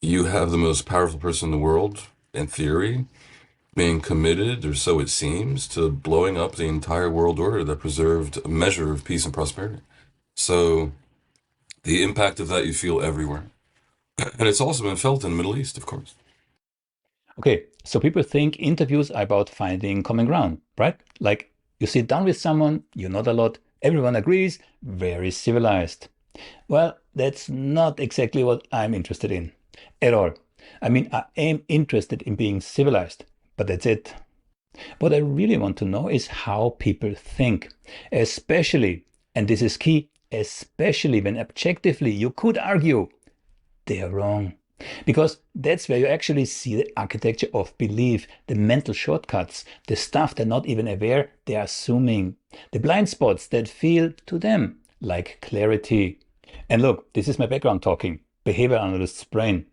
you have the most powerful person in the world, in theory, being committed, or so it seems, to blowing up the entire world order that preserved a measure of peace and prosperity. So the impact of that you feel everywhere. And it's also been felt in the Middle East, of course. Okay, so people think interviews are about finding common ground, right? Like you sit down with someone, you nod a lot, everyone agrees, very civilized. Well, that's not exactly what I'm interested in at all. I mean, I am interested in being civilized, but that's it. What I really want to know is how people think, especially, and this is key, especially when objectively you could argue they are wrong. Because that's where you actually see the architecture of belief, the mental shortcuts, the stuff they're not even aware they're assuming, the blind spots that feel to them like clarity. And look, this is my background talking, behavior analyst's brain.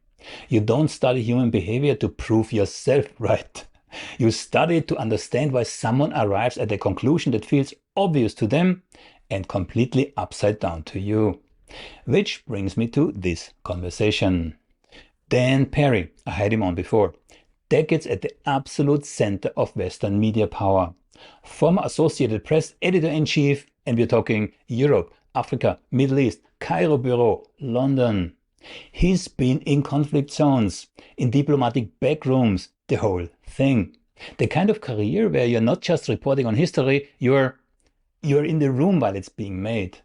You don't study human behavior to prove yourself right. You study it to understand why someone arrives at a conclusion that feels obvious to them and completely upside down to you. Which brings me to this conversation. Perry, I had him on before, decades at the absolute center of Western media power. Former Associated Press editor-in-chief, and we're talking Europe, Africa, Middle East, Cairo bureau, London. He's been in conflict zones, in diplomatic backrooms, the whole thing. The kind of career where you're not just reporting on history, you're in the room while it's being made.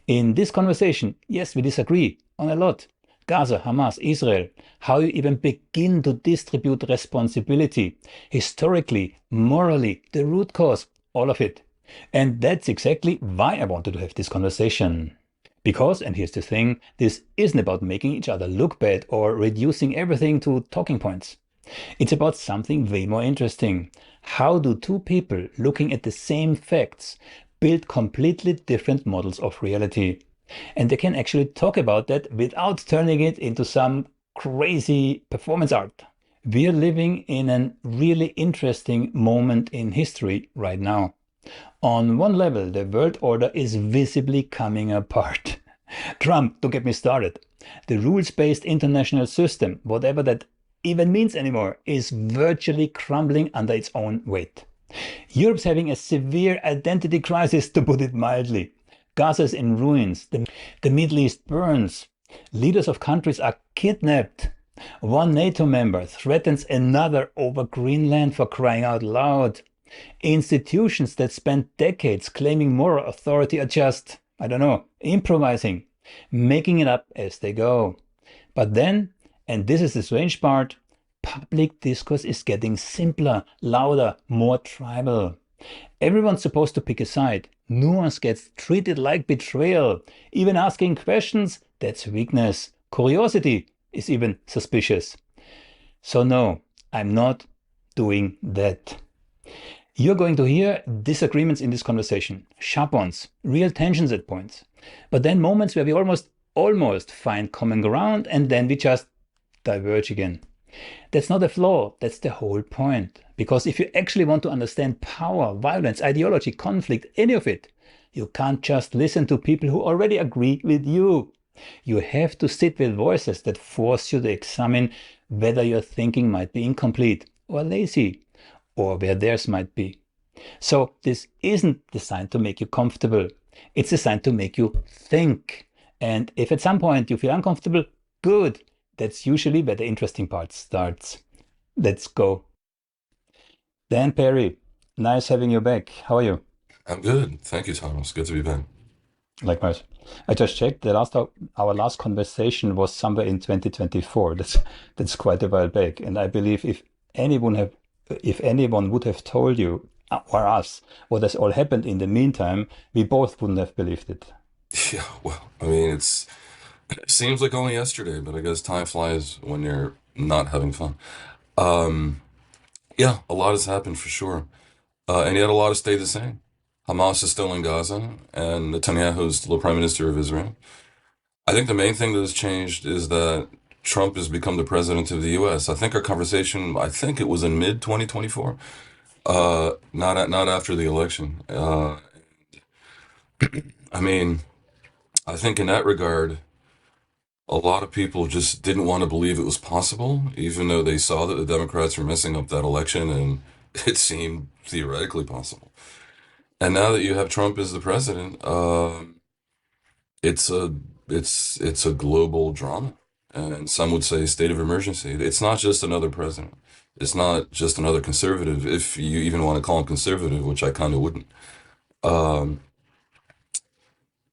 In this conversation, yes, we disagree on a lot. Gaza, Hamas, Israel, how you even begin to distribute responsibility, historically, morally, the root cause, all of it. And that's exactly why I wanted to have this conversation. Because, and here's the thing, this isn't about making each other look bad or reducing everything to talking points. It's about something way more interesting. How do two people looking at the same facts build completely different models of reality? And they can actually talk about that without turning it into some crazy performance art. We are living in a really interesting moment in history right now. On one level, the world order is visibly coming apart. Trump, don't get me started. The rules-based international system, whatever that even means anymore, is virtually crumbling under its own weight. Europe's having a severe identity crisis, to put it mildly. Gaza's in ruins. The Middle East burns. Leaders of countries are kidnapped. One NATO member threatens another over Greenland, for crying out loud. Institutions that spent decades claiming moral authority are just, I don't know, improvising, making it up as they go. But then, and this is the strange part, public discourse is getting simpler, louder, more tribal. Everyone's supposed to pick a side. Nuance gets treated like betrayal. Even asking questions, that's weakness. Curiosity is even suspicious. So no, I'm not doing that. You're going to hear disagreements in this conversation, sharp ones, real tensions at points, but then moments where we almost find common ground and then we just diverge again. That's not a flaw, that's the whole point. Because if you actually want to understand power, violence, ideology, conflict, any of it, you can't just listen to people who already agree with you. You have to sit with voices that force you to examine whether your thinking might be incomplete or lazy, or where theirs might be. So this isn't designed to make you comfortable. It's designed to make you think. And if at some point you feel uncomfortable, good. That's usually where the interesting part starts. Let's go. Dan Perry, nice having you back. How are you? I'm good. Thank you, Thomas. Good to be back. Likewise. I just checked the last our last conversation was somewhere in 2024. That's quite a while back. And I believe anyone have if anyone would have told you or us what has all happened in the meantime, we both wouldn't have believed it. Yeah, well, I mean, it seems like only yesterday, but I guess time flies when you're not having fun. Um, yeah, a lot has happened for sure. And yet a lot has stayed the same. Hamas is still in Gaza, and Netanyahu is still the prime minister of Israel. I think the main thing that has changed is that Trump has become the president of the U.S. I think it was in mid 2024, not after the election. I mean, I think in that regard, A lot of people just didn't want to believe it was possible, even though they saw that the Democrats were messing up that election and it seemed theoretically possible. And now that you have Trump as the president, it's a it's a global drama, and some would say state of emergency. It's not just another president. It's not just another conservative, if you even want to call him conservative, which I kind of wouldn't. Um,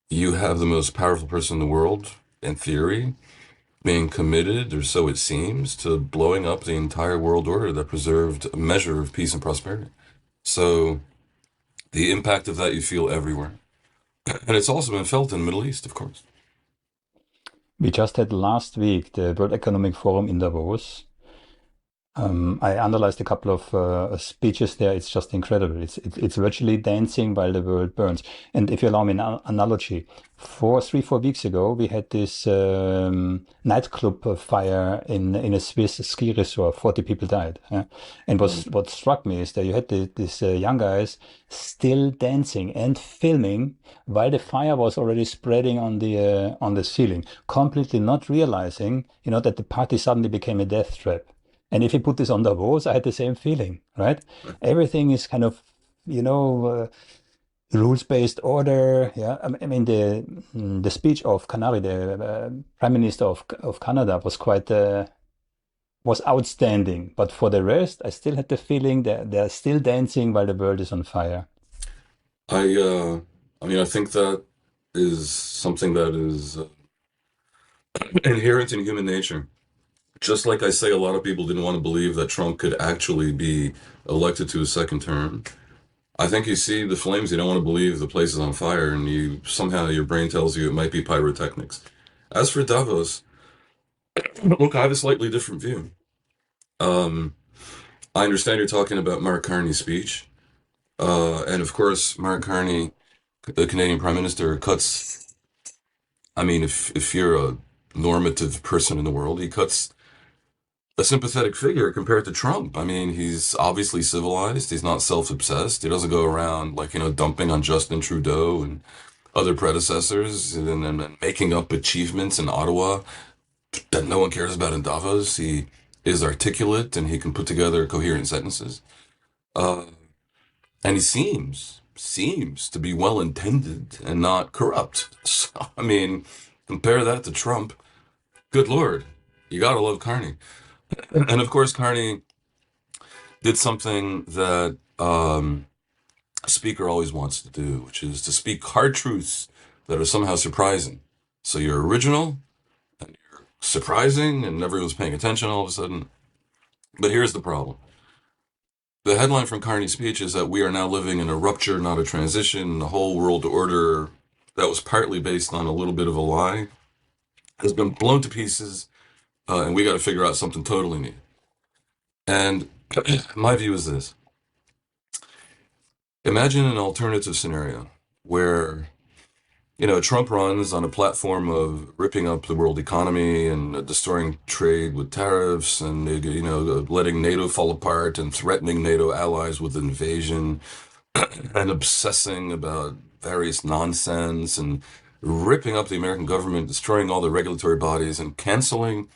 you have the most powerful person in the world, in theory, being committed, or so it seems, to blowing up the entire world order that preserved a measure of peace and prosperity. So the impact of that you feel everywhere. And it's also been felt in the Middle East, of course. We just had last week the World Economic Forum in Davos. I analyzed a couple of speeches there. It's just incredible. It's virtually dancing while the world burns. And if you allow me an analogy, 4 weeks ago, we had this nightclub fire in a Swiss ski resort. 40 people died. And what struck me is that you had these young guys still dancing and filming while the fire was already spreading on the ceiling, completely not realizing, that the party suddenly became a death trap. And if you put this on Davos, I had the same feeling, right? Everything is kind of, rules-based order. Yeah, I mean the speech of Canary, the Prime Minister of Canada, was quite was outstanding. But for the rest, I still had the feeling that they're still dancing while the world is on fire. I I mean I think that is something that is inherent in human nature. Just like I say, a lot of people didn't want to believe that Trump could actually be elected to a second term. I think you see the flames, you don't want to believe the place is on fire, and you somehow your brain tells you it might be pyrotechnics. As for Davos, look, I have a slightly different view. Um, I understand you're talking about Mark Carney's speech, and of course, Mark Carney, the Canadian Prime Minister, cuts. I mean, if you're a normative person in the world, he cuts a sympathetic figure compared to Trump. I mean, he's obviously civilized. He's not self-obsessed. He doesn't go around like, dumping on Justin Trudeau and other predecessors and making up achievements in Ottawa that no one cares about in Davos. He is articulate and he can put together coherent sentences. Uh, and he seems to be well intended and not corrupt. So, I mean, compare that to Trump. Good Lord, you gotta love Carney. And of course, Carney did something that a speaker always wants to do, which is to speak hard truths that are somehow surprising. So you're original and you're surprising, and everyone's paying attention all of a sudden. But here's the problem. The headline from Carney's speech is that we are now living in a rupture, not a transition. The whole world order that was partly based on a little bit of a lie has been blown to pieces, and we got to figure out something totally new. And my view is this. Imagine an alternative scenario where, Trump runs on a platform of ripping up the world economy and destroying trade with tariffs and, letting NATO fall apart and threatening NATO allies with invasion and obsessing about various nonsense and ripping up the American government, destroying all the regulatory bodies and canceling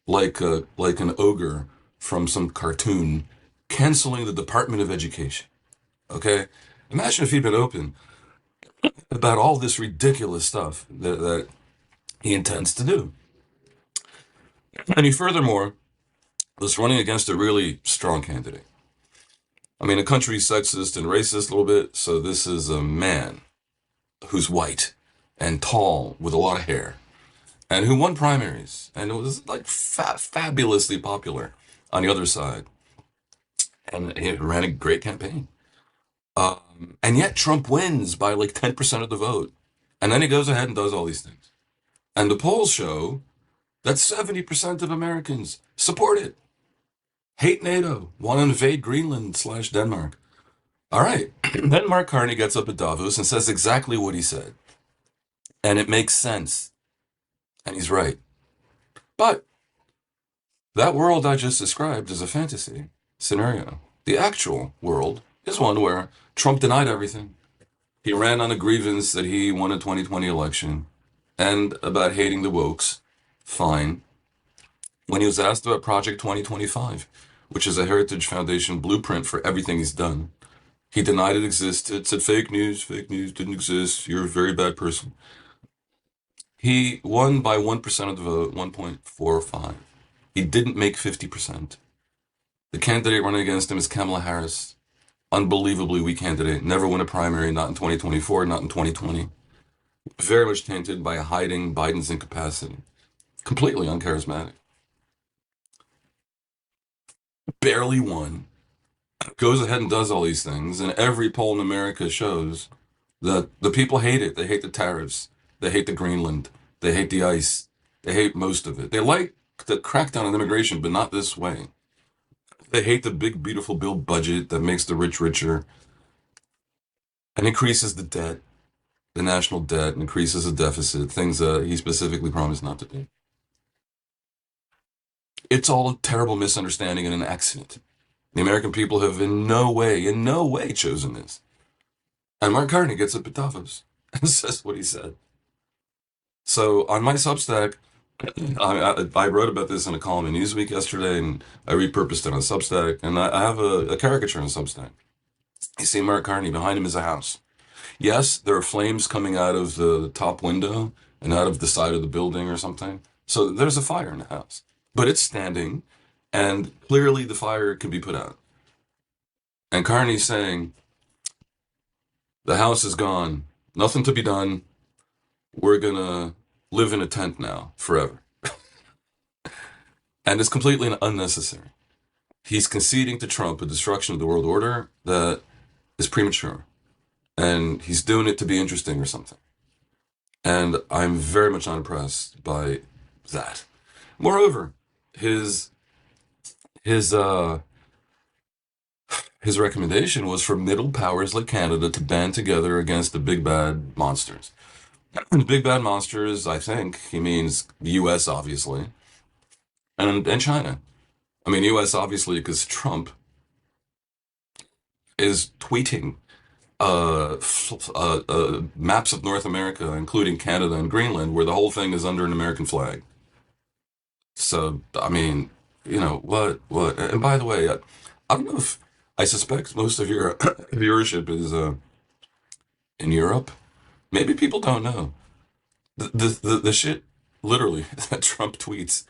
like an ogre from some cartoon, canceling the Department of Education. Okay? Imagine if he'd been open about all this ridiculous stuff that he intends to do. And he furthermore was running against a really strong candidate. I mean, the country's sexist and racist a little bit, so this is a man who's white and tall with a lot of hair and who won primaries and it was like fabulously popular on the other side. And he ran a great campaign. And yet Trump wins by like 10% of the vote. And then he goes ahead and does all these things. And the polls show that 70% of Americans support it. Hate NATO, want to invade Greenland/Denmark. All right. Then Mark Carney gets up at Davos and says exactly what he said. And it makes sense. And he's right. But that world I just described is a fantasy scenario. The actual world is one where Trump denied everything. He ran on a grievance that he won a 2020 election and about hating the wokes. fine. When he was asked about Project 2025, which is a Heritage Foundation blueprint for everything he's done, he denied it existed, said fake news didn't exist, you're a very bad person. He won by 1% of the vote, 1.45. He didn't make 50%. The candidate running against him is Kamala Harris. Unbelievably weak candidate. Never won a primary, not in 2024, not in 2020. Very much tainted by hiding Biden's incapacity. Completely uncharismatic. Barely won. Goes ahead and does all these things, and every poll in America shows that the people hate it. They hate the tariffs. They hate the Greenland. They hate the ice. They hate most of it. They like the crackdown on immigration, but not this way. They hate the big, beautiful bill budget that makes the rich richer and increases the debt, the national debt, and increases the deficit, things that he specifically promised not to do. It's all a terrible misunderstanding and an accident. The American people have in no way chosen this. And Mark Carney gets up at Davos and says what he said. So on my Substack, I wrote about this in a column in Newsweek yesterday, and I repurposed it on Substack. And I have a caricature on Substack. You see Mark Carney, behind him is a house. Yes, there are flames coming out of the top window and out of the side of the building or something. So there's a fire in the house, but it's standing, and clearly the fire can be put out. And Carney's saying, the house is gone, nothing to be done. We're gonna live in a tent now forever. And it's completely unnecessary. He's conceding to Trump a destruction of the world order that is premature. And he's doing it to be interesting or something. And I'm very much unimpressed by that. Moreover, his his uh his recommendation was for middle powers like Canada to band together against the big bad monsters. And the big bad monsters, I think he means the U.S. obviously, and China. I mean, U.S. obviously because Trump is tweeting maps of North America, including Canada and Greenland, where the whole thing is under an American flag. So, I mean, what? And by the way, I don't know if I suspect most of your viewership is in Europe. Maybe people don't know the shit literally that Trump tweets.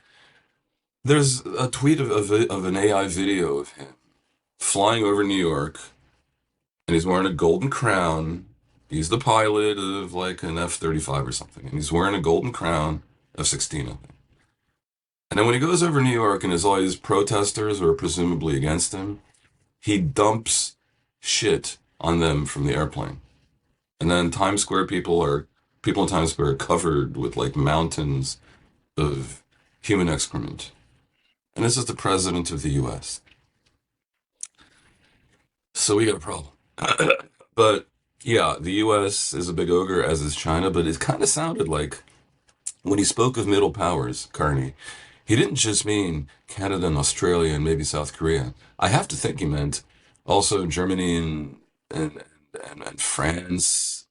There's a tweet of an AI video of him flying over New York, and he's wearing a golden crown. He's the pilot of like an F-35 or something, and he's wearing a golden crown, F-16, I think. And then when he goes over New York and there's all these protesters who are presumably against him, he dumps shit on them from the airplane. And then people in Times Square are covered with like mountains of human excrement. And this is the president of the US. So we got a problem. But yeah, the US is a big ogre, as is China, but it kind of sounded like when he spoke of middle powers, Carney, he didn't just mean Canada and Australia and maybe South Korea. I have to think he meant also Germany and, and France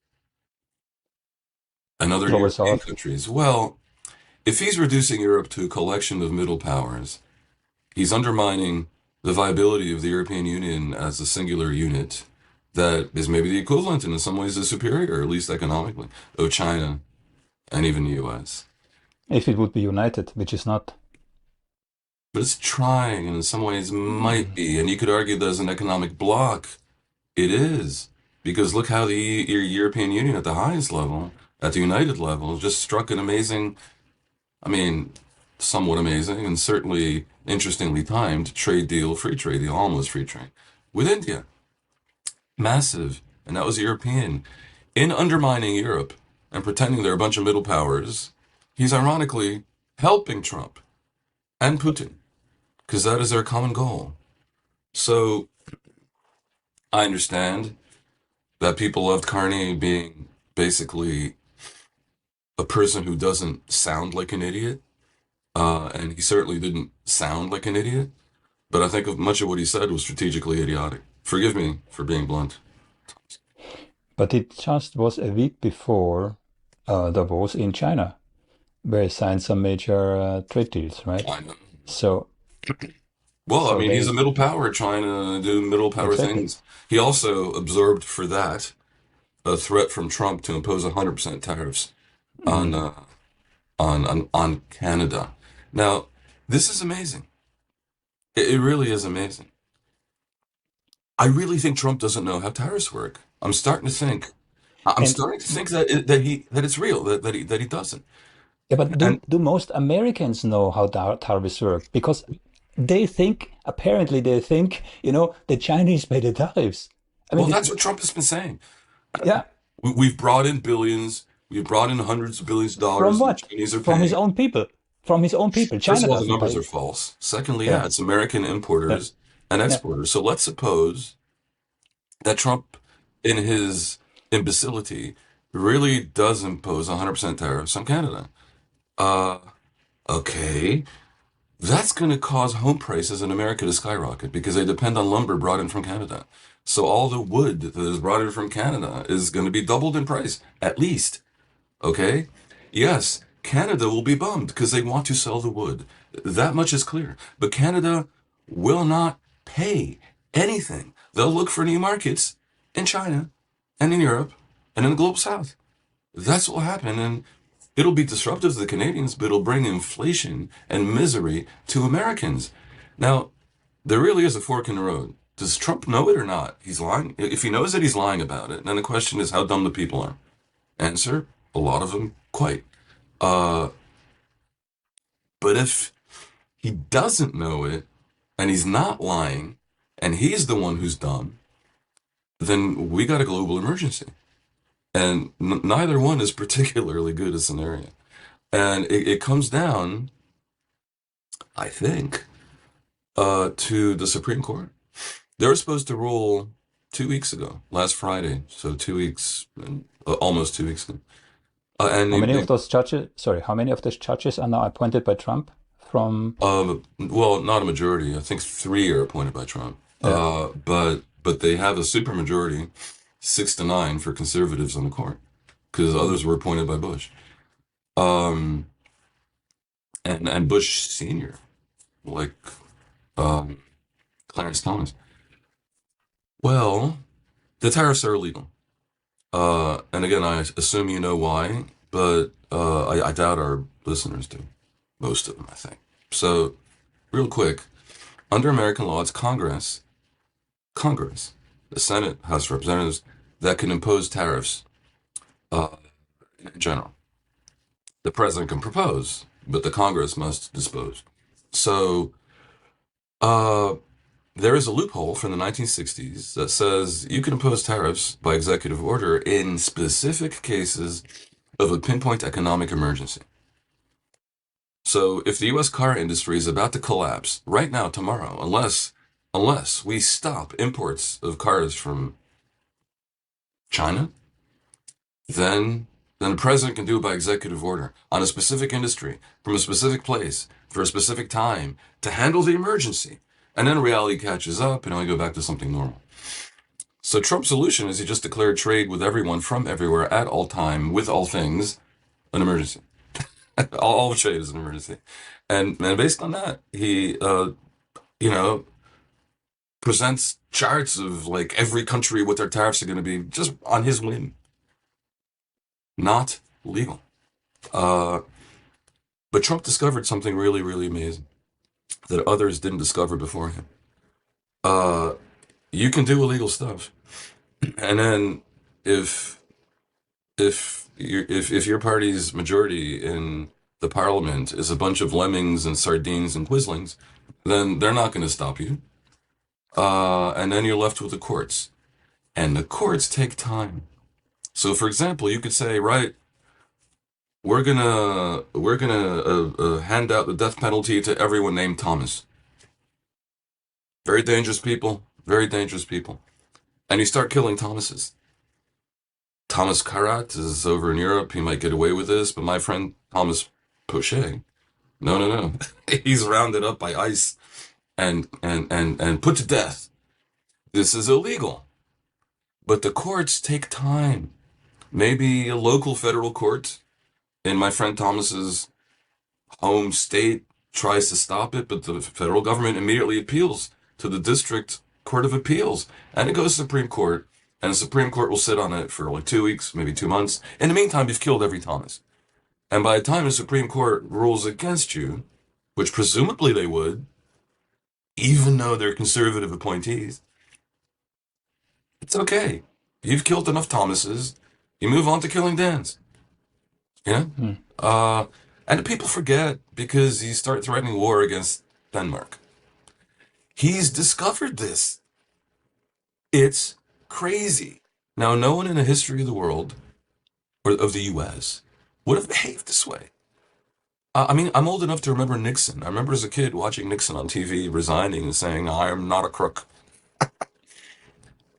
and other Global European South. countries. Well, if he's reducing Europe to a collection of middle powers, he's undermining the viability of the European Union as a singular unit that is maybe the equivalent and in some ways is superior, at least economically, of China and even the US. If it would be united, which is not. But it's trying, and in some ways might be. And you could argue that as an economic bloc, it is. Because look how the European Union at the highest level, at the United level, just struck an amazing, I mean, somewhat amazing, and certainly interestingly timed trade deal, free trade deal, almost free trade, with India. Massive. And that was European. In undermining Europe and pretending they're a bunch of middle powers, he's ironically helping Trump and Putin, because that is their common goal. So I understand that people loved Carney being basically a person who doesn't sound like an idiot, and he certainly didn't sound like an idiot. But I think much of what he said was strategically idiotic. Forgive me for being blunt. But it just was a week before Davos in China. where he signed some major trade deals, right? China. So, Well, I so mean, he's a they middle power trying to do middle power exactly. things. He also absorbed for that a threat from Trump to impose 100% tariffs on Mm. uh, on Canada. Now, this is amazing. It really is amazing. I really think Trump doesn't know how tariffs work. I'm And starting to think that it's real that he doesn't. yeah, but And do most Americans know how tariffs work? Because they think, apparently, they think, the Chinese pay the tariffs. I mean, well, that's what Trump has been saying. yeah, We've brought in billions. We've brought in hundreds of billions of from dollars, and the what? Chinese are From his paying. own people. From his own people. First China of all, the doesn't numbers are pay. false. Secondly, yeah, Yeah, it's American yeah, importers and yeah. exporters. So let's suppose that Trump, in his imbecility, really does impose 100% tariffs on Canada. Uh, okay, that's going to cause home prices in America to skyrocket because they depend on lumber brought in from Canada. So all the wood that is brought in from Canada is going to be doubled in price, at least. Okay? Yes, Canada will be bummed because they want to sell the wood. That much is clear. But Canada will not pay anything. They'll look for new markets in China and in Europe and in the global south. That's what will happen. And it'll be disruptive to the Canadians, but it'll bring inflation and misery to Americans. Now, there really is a fork in the road. Does Trump know it or not? He's lying. If he knows that he's lying about it, then the question is how dumb the people are. Answer, a lot of them quite. Uh, but if he doesn't know it and he's not lying and he's the one who's dumb, then we got a global emergency. And neither one is particularly good a scenario. And it comes down, I think, to the Supreme Court. They were supposed to rule 2 weeks ago, last Friday. So 2 weeks, almost 2 weeks ago. And How many of those judges, sorry, how many of those judges are now appointed by Trump from, well, not a majority. I think three are appointed by Trump. yeah. But they have a supermajority, 6-9 for conservatives on the court, because Mm. others were appointed by Bush. Um, and Bush Senior, like um, Clarence Thomas. Well, the tariffs are illegal. And again, I assume you know why, but I doubt our listeners do. Most of them, I think. So, real quick, under American law, it's Congress, the Senate, House of Representatives, that can impose tariffs uh, in general. The president can propose, but the Congress must dispose. So uh, there is a loophole from the 1960s that says you can impose tariffs by executive order in specific cases of a pinpoint economic emergency. So if the U.S. car industry is about to collapse right now, tomorrow, unless we stop imports of cars from China, then the president can do it by executive order on a specific industry from a specific place for a specific time to handle the emergency. And then reality catches up and we go back to something normal. So Trump's solution is he just declared trade with everyone from everywhere at all time with all things an emergency. All trade is an emergency. And based on that, he you know presents charts of like every country what their tariffs are going to be just on his whim. Not legal. Uh, but Trump discovered something really, really amazing that others didn't discover before him. Uh, you can do illegal stuff, and then if if your party's majority in the parliament is a bunch of lemmings and sardines and quislings, then they're not going to stop you. And then you're left with the courts, and the courts take time. So, for example, you could say, right, we're gonna hand out the death penalty to everyone named Thomas. Very dangerous people, very dangerous people. And you start killing Thomases. Thomas Karat is over in Europe. He might get away with this, but my friend Thomas Pochet, no, no, no. He's rounded up by ICE and put to death. This is illegal. But the courts take time. Maybe a local federal court in my friend Thomas's Home state tries to stop it, but the federal government immediately appeals to the district court of appeals, and it goes to the Supreme Court, and the Supreme Court will sit on it for like 2 weeks, maybe 2 months. In the meantime, you've killed every Thomas. And by the time the Supreme Court rules against you, which presumably they would, even though they're conservative appointees, it's okay. You've killed enough Thomases. You move on to killing Dans. Yeah? Hmm. Uh, and people forget because you start threatening war against Denmark. He's discovered this. It's crazy. Now, no one in the history of the world or of the US would have behaved this way. I mean, I'm old enough to remember Nixon. I remember as a kid watching Nixon on TV resigning and saying, I am not a crook.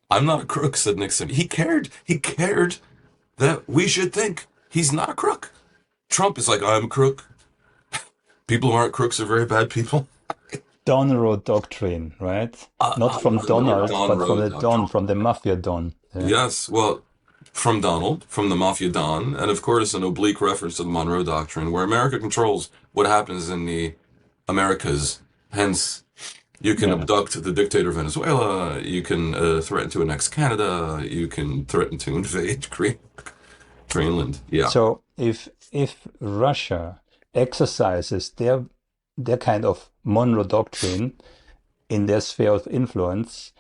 I'm not a crook, said Nixon. He cared. He cared that we should think he's not a crook. Trump is like, I'm a crook. People who aren't crooks are very bad people. Don doctrine, right? Not from The Donald, Don but from Road the doctrine. Don, from the mafia Don. Yeah. Yes, well, from Donald, from the Mafia Don, and of course an oblique reference to the Monroe Doctrine, where America controls what happens in the Americas. Hence, you can Yeah. abduct the dictator of Venezuela, you can threaten to annex Canada, you can threaten to invade Greenland. Yeah. So if Russia exercises their kind of Monroe doctrine in their sphere of influence,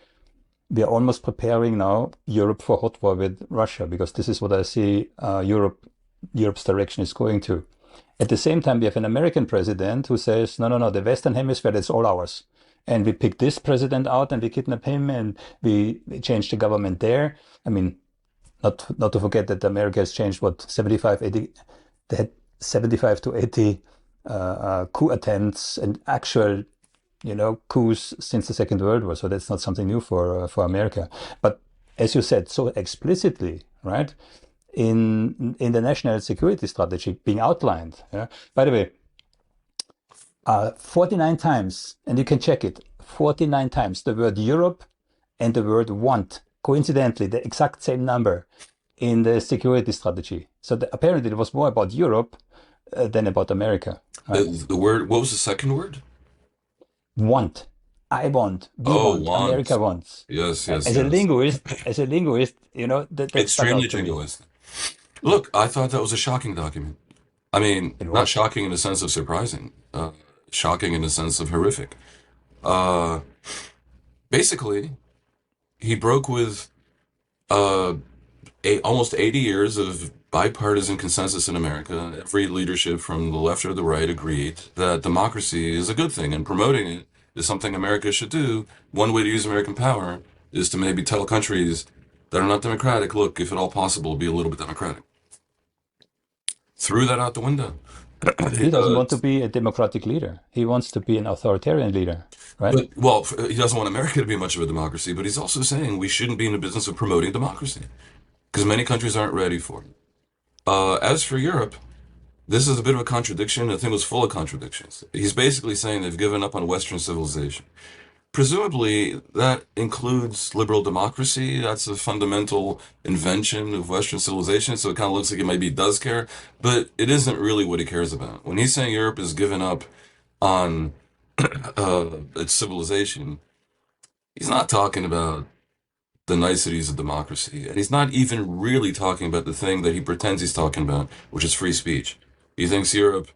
we are almost preparing now Europe for hot war with Russia, because this is what I see Europe's direction is going to. At the same time, we have an American president who says, no, no, no, the Western Hemisphere, that's all ours. And we pick this president out and we kidnap him and we change the government there. I mean, not to forget that America has changed what 75, 80, they had 75 to 80 coup attempts and actual coups since the Second World War. So that's not something new for America. But as you said so explicitly, right, in the national security strategy being outlined. Yeah. By the way, 49 times, and you can check it, 49 times the word Europe and the word want, coincidentally, the exact same number in the security strategy. So apparently it was more about Europe than about America, right? The word, what was the second word? Want. I want. We Oh, want. America want. wants. Yes, yes, As a yes. linguist, that stuck Extremely out to me. jingoist. Look, I thought that was a shocking document. I mean, It not was. shocking in the sense of surprising, shocking in the sense of horrific. Uh, Basically, he broke with uh, almost 80 years of bipartisan consensus in America. Every leadership from the left or the right agreed that democracy is a good thing and promoting it is something America should do. One way to use American power is to maybe tell countries that are not democratic, look, if at all possible, be a little bit democratic. Threw that out the window. He doesn't uh, want to be a democratic leader. He wants to be an authoritarian leader, right? but, well, he doesn't want America to be much of a democracy, but he's also saying we shouldn't be in the business of promoting democracy because many countries aren't ready for it. As for Europe, this is a bit of a contradiction. The thing was full of contradictions. He's basically saying they've given up on Western civilization. Presumably, that includes liberal democracy. That's a fundamental invention of Western civilization. So it kind of looks like it maybe does care, but it isn't really what he cares about. When he's saying Europe has given up on its civilization, he's not talking about the niceties of democracy. And he's not even really talking about the thing that he pretends he's talking about, which is free speech. He thinks Europe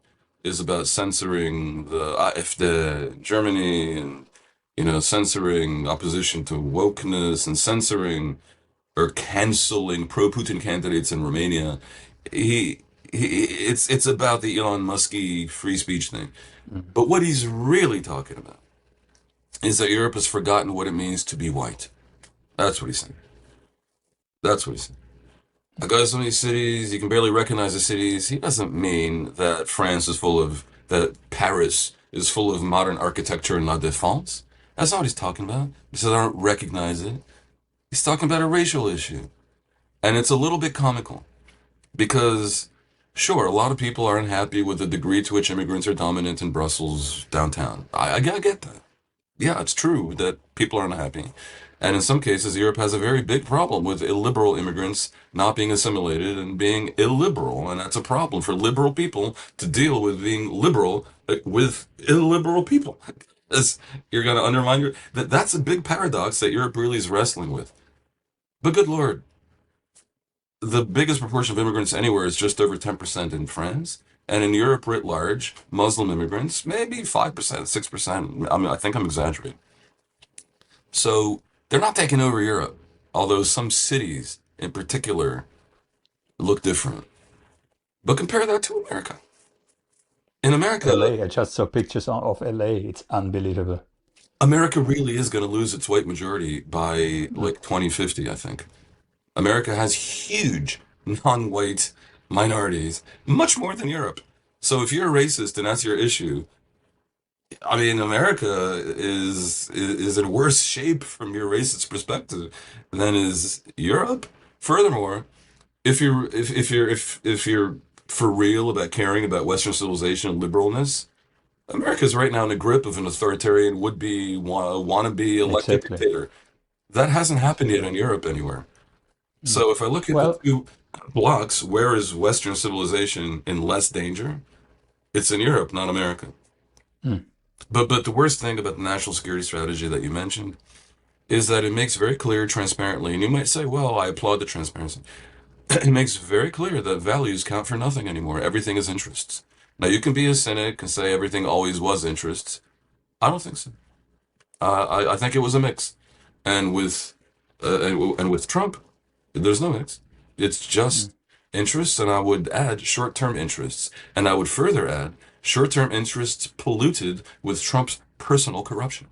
is about censoring the AfD, Germany, and censoring opposition to wokeness and censoring or canceling pro-Putin candidates in Romania. It's about the Elon Musky free speech thing. Mhm. But what he's really talking about is that Europe has forgotten what it means to be white. That's what he's saying. That's what he's saying. I go to some of these cities, you can barely recognize the cities. He doesn't mean that that Paris is full of modern architecture and La Défense. That's not what he's talking about. He says I don't recognize it. He's talking about a racial issue. And it's a little bit comical because, sure, a lot of people aren't happy with the degree to which immigrants are dominant in Brussels downtown. I get that. Yeah, it's true that people are unhappy. And in some cases, Europe has a very big problem with illiberal immigrants not being assimilated and being illiberal. And that's a problem for liberal people to deal with being liberal with illiberal people. As you're going to undermine that's a big paradox that Europe really is wrestling with. But good Lord, the biggest proportion of immigrants anywhere is just over 10% in France. And in Europe writ large, Muslim immigrants, maybe 5%, 6%. I mean, I think I'm exaggerating. So they're not taking over Europe, although some cities in particular look different. But compare that to America. In America, LA, I just saw pictures of LA. It's unbelievable. America really is going to lose its white majority by Mm, like 2050, I think. America has huge non-white minorities, much more than Europe. So if you're a racist and that's your issue, I mean, America is in worse shape from your racist perspective than is Europe. Furthermore, if you're for real about caring about Western civilization and liberalness, America's right now in the grip of an authoritarian would-be wannabe elected exactly. dictator. That hasn't happened yet Exactly. in Europe anywhere. Mm. So if I look at the Well, two blocks, where is Western civilization in less danger? It's in Europe, not America. mm, But the worst thing about the national security strategy that you mentioned is that it makes very clear transparently, and you might say, well, I applaud the transparency. It makes very clear that values count for nothing anymore. Everything is interests. Now, you can be a cynic and say everything always was interests. I don't think so. I think it was a mix. And and with Trump, there's no mix. It's mm. just interests, and I would add short-term interests. And I would further add short-term interests polluted with Trump's personal corruption.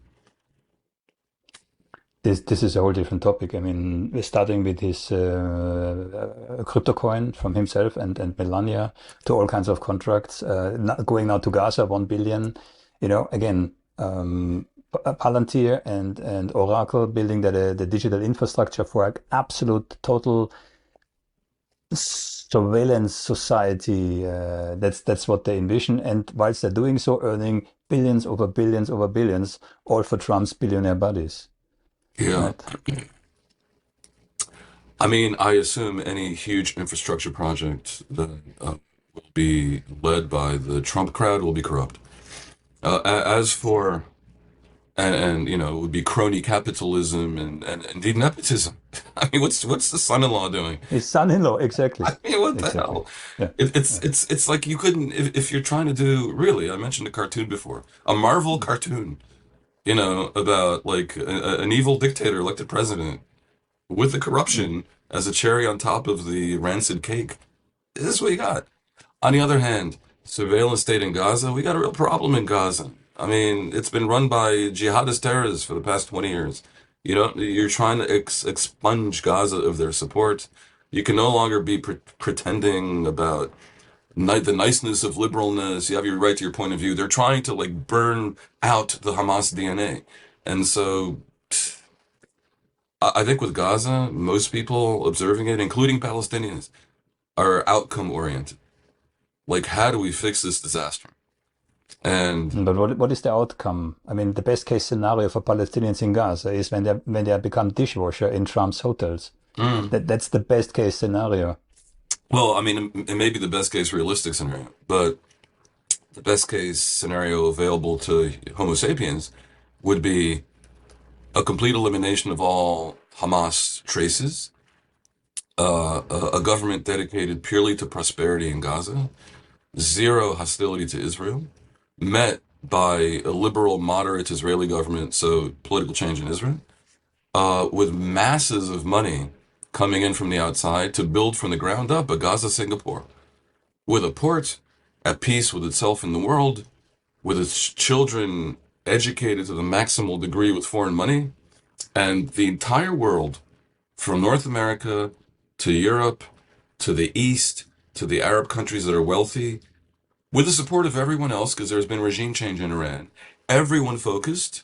This is a whole different topic. I mean, we're starting with his crypto coin from himself and Melania to all kinds of contracts, going now to Gaza, 1 billion. Again, Palantir and Oracle building the digital infrastructure for absolute total surveillance society. That's what they envision. And whilst they're doing so, earning billions over billions over billions, all for Trump's billionaire buddies, Yeah. right? I mean, I assume any huge infrastructure project that will be led by the Trump crowd will be corrupt. As for and it would be crony capitalism and indeed nepotism. I mean, what's the son-in-law doing? His son-in-law, exactly. I mean, what the Exactly. hell? Yeah. It's Yeah. it's like you couldn't if you're trying to do really. I mentioned a cartoon before, a Marvel Mm, cartoon, about like an evil dictator elected president with the mm. corruption as a cherry on top of the rancid cake. This is what you got. On the other hand, surveillance state in Gaza, we got a real problem in Gaza. I mean, it's been run by jihadist terrorists for the past 20 years. You're trying to expunge Gaza of their support. You can no longer be pretending about the niceness of liberalness. You have your right to your point of view. They're trying to like burn out the Hamas DNA. And so I think with Gaza, most people observing it, including Palestinians, are outcome oriented. Like, how do we fix this disaster? And But what is the outcome? I mean, the best case scenario for Palestinians in Gaza is when they become dishwasher in Trump's hotels. mm, That's the best case scenario. well, I mean, it may be the best case realistic scenario, but the best case scenario available to Homo sapiens would be a complete elimination of all Hamas traces, a government dedicated purely to prosperity in Gaza, zero hostility to Israel, met by a liberal, moderate Israeli government, so political change in Israel, with masses of money coming in from the outside to build from the ground up a Gaza Singapore, with a port at peace with itself and the world, with its children educated to the maximal degree with foreign money, and the entire world, from North America to Europe to the East to the Arab countries that are wealthy, with the support of everyone else, because there's been regime change in Iran, everyone focused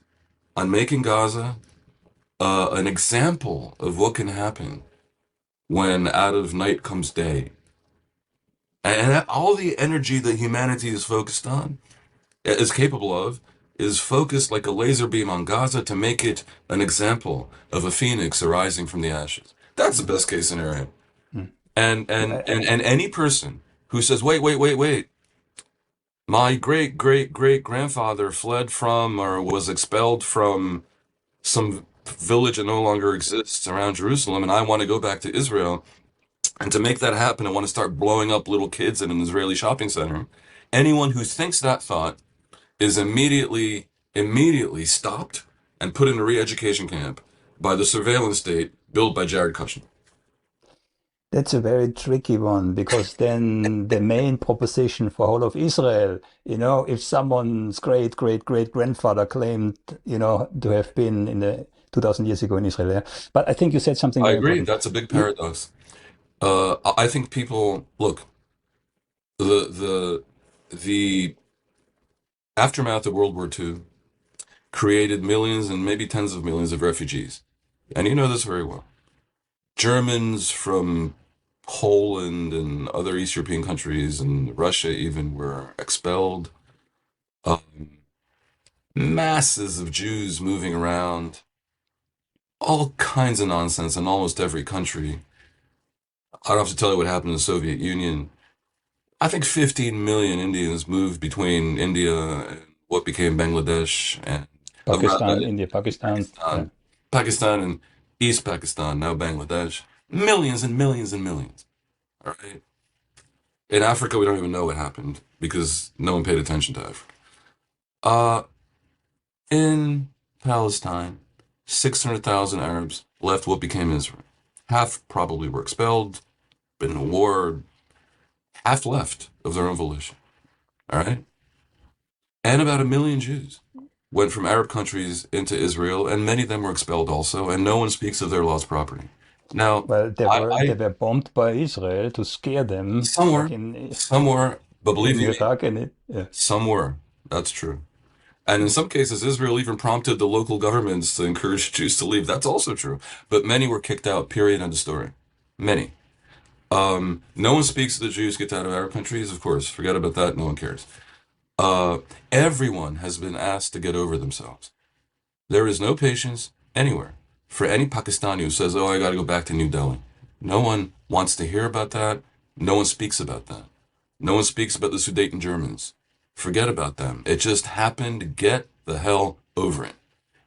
on making Gaza an example of what can happen when out of night comes day. And all the energy that humanity is focused on, is capable of, is focused like a laser beam on Gaza to make it an example of a phoenix arising from the ashes. That's the mm, best case scenario. mm. And Yeah, and and and any person who says, wait, my great grandfather fled from or was expelled from some village that no longer exists around Jerusalem, and I want to go back to Israel, and to make that happen, I want to start blowing up little kids in an Israeli shopping center. Anyone who thinks that thought is immediately stopped and put in a re-education camp by the surveillance state built by Jared Kushner. that's a very tricky one because then the main proposition for whole of Israel, if someone's great grandfather claimed, to have been in the 2000 years ago in Israel. Yeah? But I think you said something I very agree. important. That's a big You, paradox. I think people look the the aftermath of World War II created millions and maybe tens of millions of refugees, and you know this very well. Germans from Poland and other East European countries and Russia even were expelled. Um, Masses of Jews moving around, all kinds of nonsense in almost every country. I don't have to tell you what happened in the Soviet Union. I think 15 million Indians moved between India and what became Bangladesh and Pakistan, India, Pakistan. Yeah. Pakistan, Pakistan and East Pakistan, now Bangladesh. Millions and millions and millions. All right. In Africa, we don't even know what happened because no one paid attention to Africa. Uh, in Palestine, 600,000 Arabs left what became Israel. Half probably were expelled, been in a war, half left of their own volition. All right. And about a million Jews went from Arab countries into Israel, and many of them were expelled also, and no one speaks of their lost property. Now, Well, they I, were they I were bombed by Israel to scare them, like somewhere, somewhere, but believe in you me, Iraq, and yeah. somewhere, that's true. And in some cases, Israel even prompted the local governments to encourage Jews to leave. That's also true. But many were kicked out, period, end of story. Many. No one speaks of the Jews kicked out of Arab countries, of course. Forget about that. No one cares. Uh, Everyone has been asked to get over themselves. There is no patience anywhere for any Pakistani who says, oh, I got to go back to New Delhi. No one wants to hear about that. No one speaks about that. No one speaks about the Sudeten Germans. Forget about them. It just happened. Get the hell over it.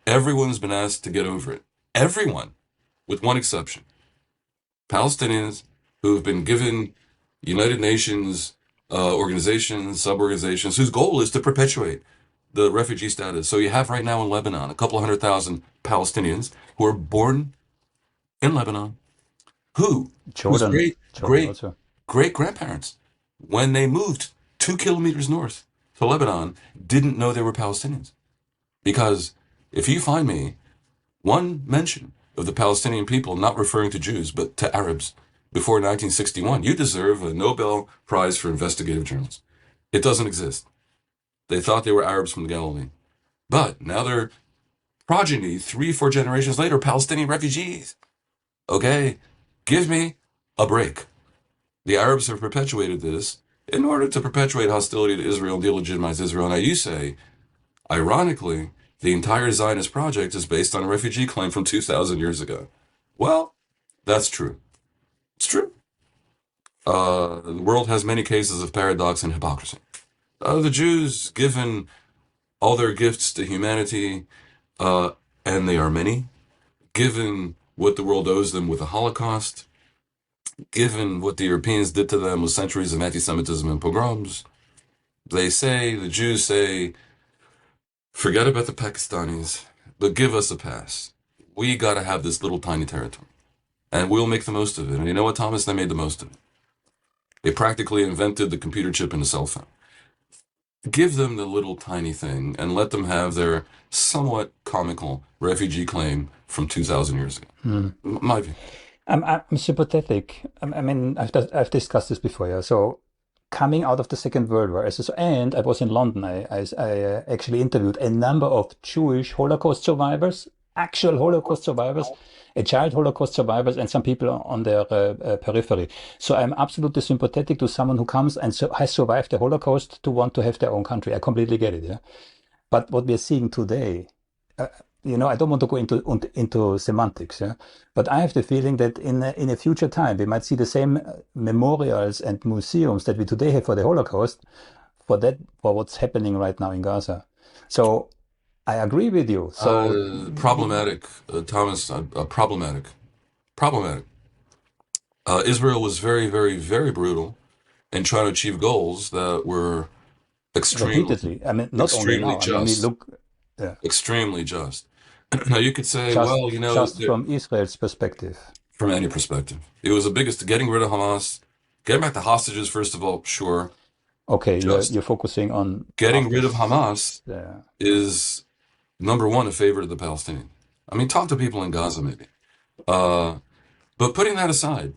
Everyone's been asked to get over it. Everyone, with one exception. Palestinians who have been given United Nations organizations, sub-organizations, whose goal is to perpetuate the refugee status. So you have right now in Lebanon a couple of 100,000 Palestinians who are born in Lebanon, whose Jordan also. great grandparents, when they moved 2 kilometers north to Lebanon, didn't know they were Palestinians. Because if you find me one mention of the Palestinian people, not referring to Jews, but to Arabs, before 1961, you deserve a Nobel Prize for investigative journalism. It doesn't exist. They thought they were Arabs from Galilee. But now they're progeny, 3, 4 generations later, Palestinian refugees. Okay, give me a break. The Arabs have perpetuated this in order to perpetuate hostility to Israel and delegitimize Israel. Now you say, ironically, the entire Zionist project is based on a refugee claim from 2,000 years ago. Well, that's true. It's true. The world has many cases of paradox and hypocrisy. The Jews, given all their gifts to humanity, uh, and they are many, given what the world owes them with the Holocaust, given what the Europeans did to them with centuries of anti-Semitism and pogroms, the Jews say, forget about the Pakistanis, but give us a pass. We got to have this little tiny territory, and we'll make the most of it. And you know what, Thomas? They made the most of it. They practically invented the computer chip in a cell phone. Give them the little tiny thing and let them have their somewhat comical refugee claim from 2,000 years ago. Hmm. My view. I'm sympathetic. I mean, I've discussed this before. Yeah. So coming out of the Second World War, and I was in London. I actually interviewed a number of Jewish Holocaust survivors, actual Holocaust survivors, a child Holocaust survivors, and some people on their periphery. So I'm absolutely sympathetic to someone who comes and has survived the Holocaust to want to have their own country. I completely get it. Yeah. But what we're seeing today, uh, I don't want to go into semantics, yeah, but I have the feeling that in a future time we might see the same memorials and museums that we today have for the Holocaust, for what's happening right now in Gaza. So I agree with you. So Problematic, Thomas. Problematic. Problematic. Israel was very, very, very brutal in trying to achieve goals that were extremely, repeatedly, I mean, not only extremely now. I mean, we just. look, yeah, Extremely just. Now you could say, just well, just from Israel's perspective. from any perspective, it was the biggest. Getting rid of Hamas, getting back the hostages, first of all, sure, Okay, just. you're focusing on Getting after, rid of Hamas is number one in favor of the Palestinians. I mean, talk to people in Gaza, maybe. Uh, but putting that aside,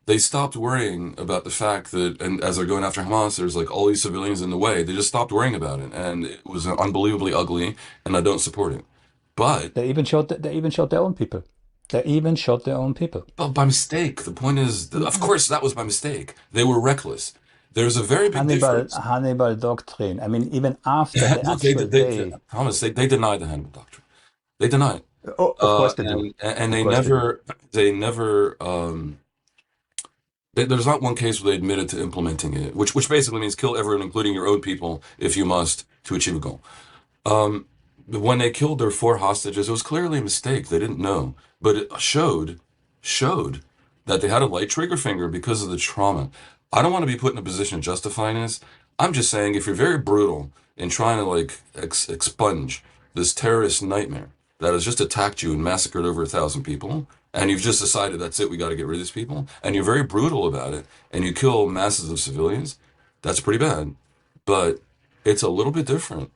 they stopped worrying about the fact that, and as they're going after Hamas, there's like all these civilians in the way. They just stopped worrying about it, and it was unbelievably ugly, and I don't support it. But they even shot their own people. They even shot their own people. But by mistake. The point is, of course, that was by mistake. They were reckless. There's a very big difference. Hannibal doctrine. I mean, even after the Look, actual day. Thomas, they denied the Hannibal Doctrine. They deny it, Oh, of course they do. and Of course they do. they never. There's not one case where they admitted to implementing it, which basically means kill everyone, including your own people, if you must, to achieve a goal. Um, when they killed their four hostages, it was clearly a mistake. They didn't know, but it showed that they had a light trigger finger because of the trauma. I don't want to be put in a position of justifying this. I'm just saying if you're very brutal in trying to like expunge this terrorist nightmare that has just attacked you and massacred over 1,000 people, and you've just decided that's it, we got to get rid of these people, and you're very brutal about it, and you kill masses of civilians, that's pretty bad. But it's a little bit different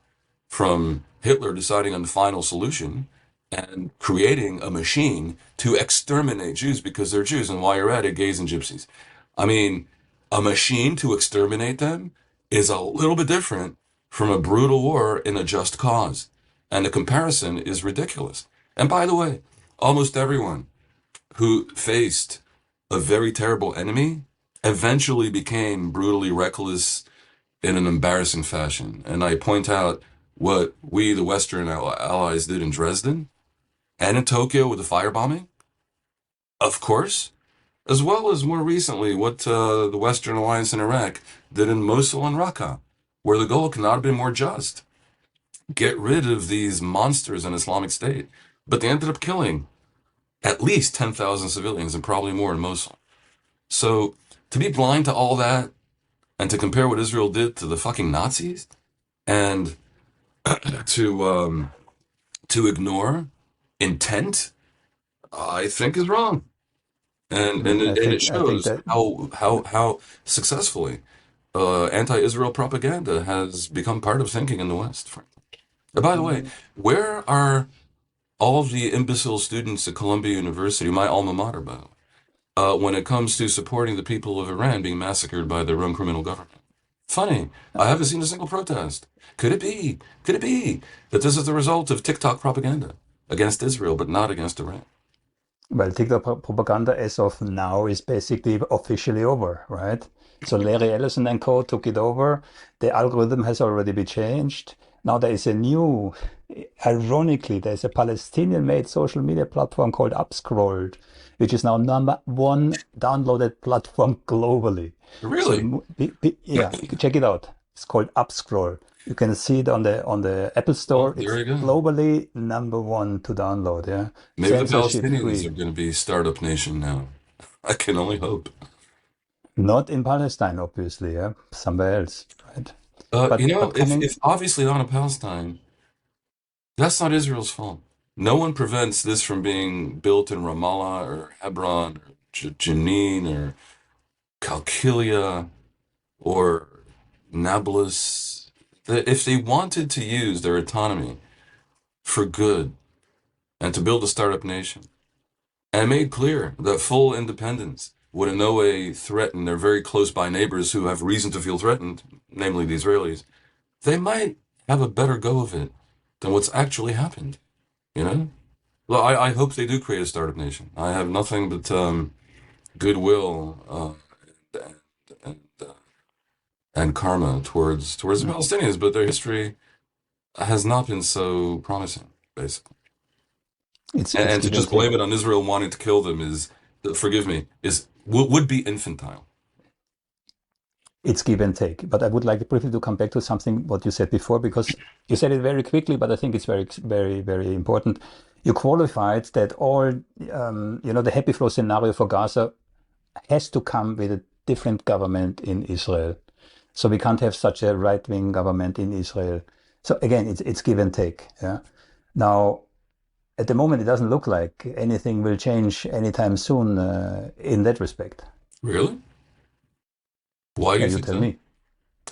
from Hitler deciding on the final solution and creating a machine to exterminate Jews because they're Jews. And while you're at it, gays and gypsies. I mean, a machine to exterminate them is a little bit different from a brutal war in a just cause. And the comparison is ridiculous. And by the way, almost everyone who faced a very terrible enemy eventually became brutally reckless in an embarrassing fashion. And I point out what we, the Western allies, did in Dresden and in Tokyo with the firebombing, of course, as well as more recently what the Western alliance in Iraq did in Mosul and Raqqa, where the goal could not have been more just. Get rid of these monsters in Islamic State. But they ended up killing at least 10,000 civilians and probably more in Mosul. So to be blind to all that and to compare what Israel did to the fucking Nazis and to to ignore intent, I think is wrong, and it I think shows that how successfully anti-Israel propaganda has become part of thinking in the West. And by the way, where are all of the imbecile students at Columbia University, my alma mater, by the way, when it comes to supporting the people of Iran being massacred by their own criminal government? Funny, I haven't seen a single protest. Could it be? Could it be that this is the result of TikTok propaganda against Israel, but not against Iran? well, TikTok propaganda as of now is basically officially over, right? So Larry Ellison and co. took it over. The algorithm has already been changed. Now there is a new, ironically, there's a Palestinian-made social media platform called Upscrolled, which is now number one downloaded platform globally. Really? So yeah, check it out. It's called Upscroll. You can see it on the Apple Well, Store. there It's you go. globally number one to download. Yeah, Maybe the censorship Palestinians are free. going to be startup nation now. I can only hope. Not in Palestine, obviously. Yeah, somewhere else, right? But If coming, obviously not in Palestine, that's not Israel's fault. No one prevents this from being built in Ramallah or Hebron or Jenin or Qalqilia or Nablus. If they wanted to use their autonomy for good and to build a startup nation, and made clear that full independence would in no way threaten their very close by neighbors who have reason to feel threatened, namely the Israelis, they might have a better go of it than what's actually happened, you know? Well, I hope they do create a startup nation. I have nothing but goodwill and, and, uh, and karma towards the Palestinians, but their history has not been so promising, basically. It's And to give and just blame take. it on Israel wanting to kill them is, forgive me, is would be infantile. It's give and take. But I would like briefly to come back to something what you said before, because you said it very quickly, but I think it's very important. You qualified that all, the happy flow scenario for Gaza has to come with a different government in Israel. So we can't have such a right-wing government in Israel. So again, it's give and take. Yeah. Now, at the moment, it doesn't look like anything will change anytime soon in that respect. Really? Why do Yeah, you you think tell that? me.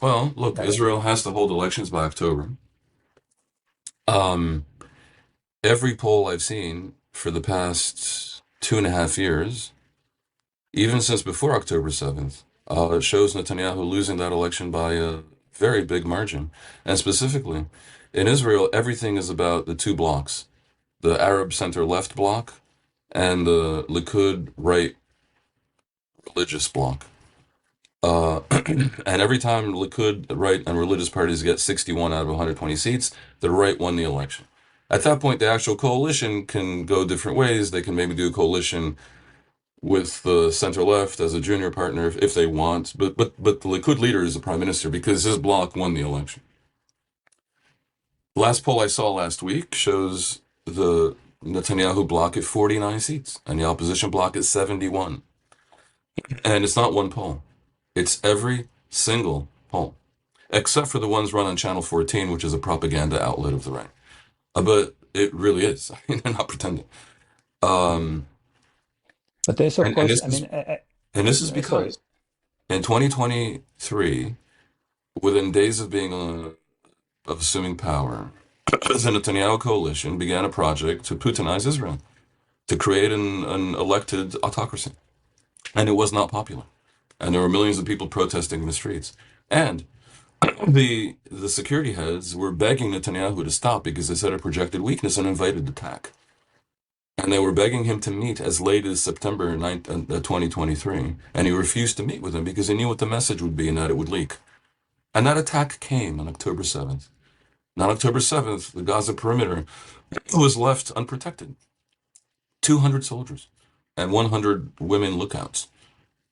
Well, look, Uh, Israel has to hold elections by October. Um, every poll I've seen for the past 2.5 years, even since before October 7th, shows Netanyahu losing that election by a very big margin. And specifically, in Israel, everything is about the two blocks, the Arab center left bloc and the Likud right religious bloc. And every time Likud, right, and religious parties get 61 out of 120 seats, the right won the election. At that point, the actual coalition can go different ways. They can maybe do a coalition with the center left as a junior partner if they want. But the Likud leader is the prime minister because his bloc won the election. The last poll I saw last week shows the Netanyahu bloc at 49 seats and the opposition bloc at 71. And it's not one poll. It's every single poll, except for the ones run on Channel 14, which is a propaganda outlet of the right. But it really is. I mean, they're not pretending. Um, but there's, of and course, this I is mean, sorry. because in 2023, within days of being of assuming power, the Netanyahu coalition began a project to Putinize Israel, to create an elected autocracy, and it was not popular. And there were millions of people protesting in the streets. And the security heads were begging Netanyahu to stop because they said it projected weakness and invited attack. And they were begging him to meet as late as September 9th, 2023. And he refused to meet with them because he knew what the message would be and that it would leak. And that attack came on October 7th. And on October 7th, the Gaza perimeter was left unprotected. 200 soldiers and 100 women lookouts,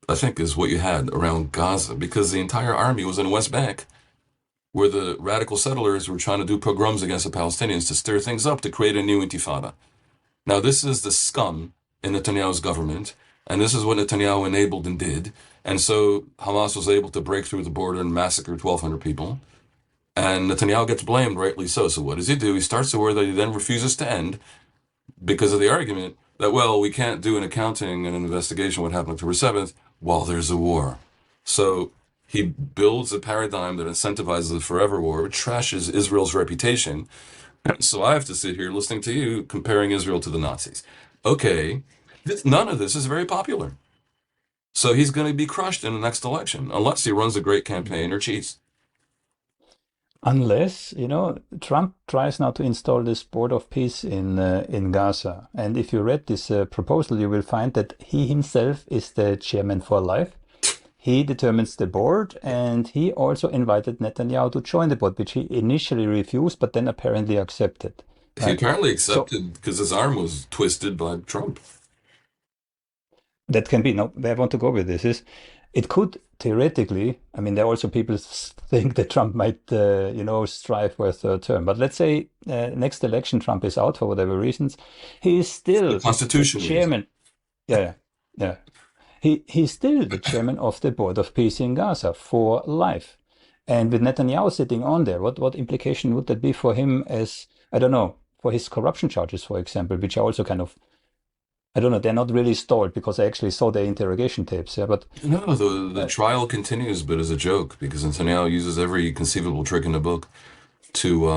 I think, is what you had around Gaza because the entire army was in West Bank where the radical settlers were trying to do pogroms against the Palestinians to stir things up to create a new intifada. Now, this is the scum in Netanyahu's government, and this is what Netanyahu enabled and did. And so Hamas was able to break through the border and massacre 1,200 people. And Netanyahu gets blamed, rightly so. So what does he do? He starts a war that he then refuses to end because of the argument that, well, we can't do an accounting and an investigation what happened October 7th while there's a war. So he builds a paradigm that incentivizes the forever war, which trashes Israel's reputation. So I have to sit here listening to you comparing Israel to the Nazis. Okay, none of this is very popular. So he's going to be crushed in the next election unless he runs a great campaign or cheats. Unless, Trump tries now to install this board of peace in Gaza. And if you read this proposal, you will find that he himself is the chairman for life. He determines the board, and he also invited Netanyahu to join the board, which he initially refused, but then apparently accepted, He right? apparently So accepted because his arm was twisted by Trump. that can be. Now, where I want to go with this is, it could theoretically, I mean, there are also people think that Trump might, strive for a third term. But let's say next election, Trump is out for whatever reasons. He is The still the Constitution reason. chairman. Yeah, yeah. He's still the chairman of the Board of Peace in Gaza for life. And with Netanyahu sitting on there, what implication would that be for him as, I don't know, for his corruption charges, for example, which are also kind of, I don't know, they're not really stalled because I actually saw their interrogation tapes. Yeah, but No, the uh, trial continues, but as a joke, because Netanyahu uses every conceivable trick in the book to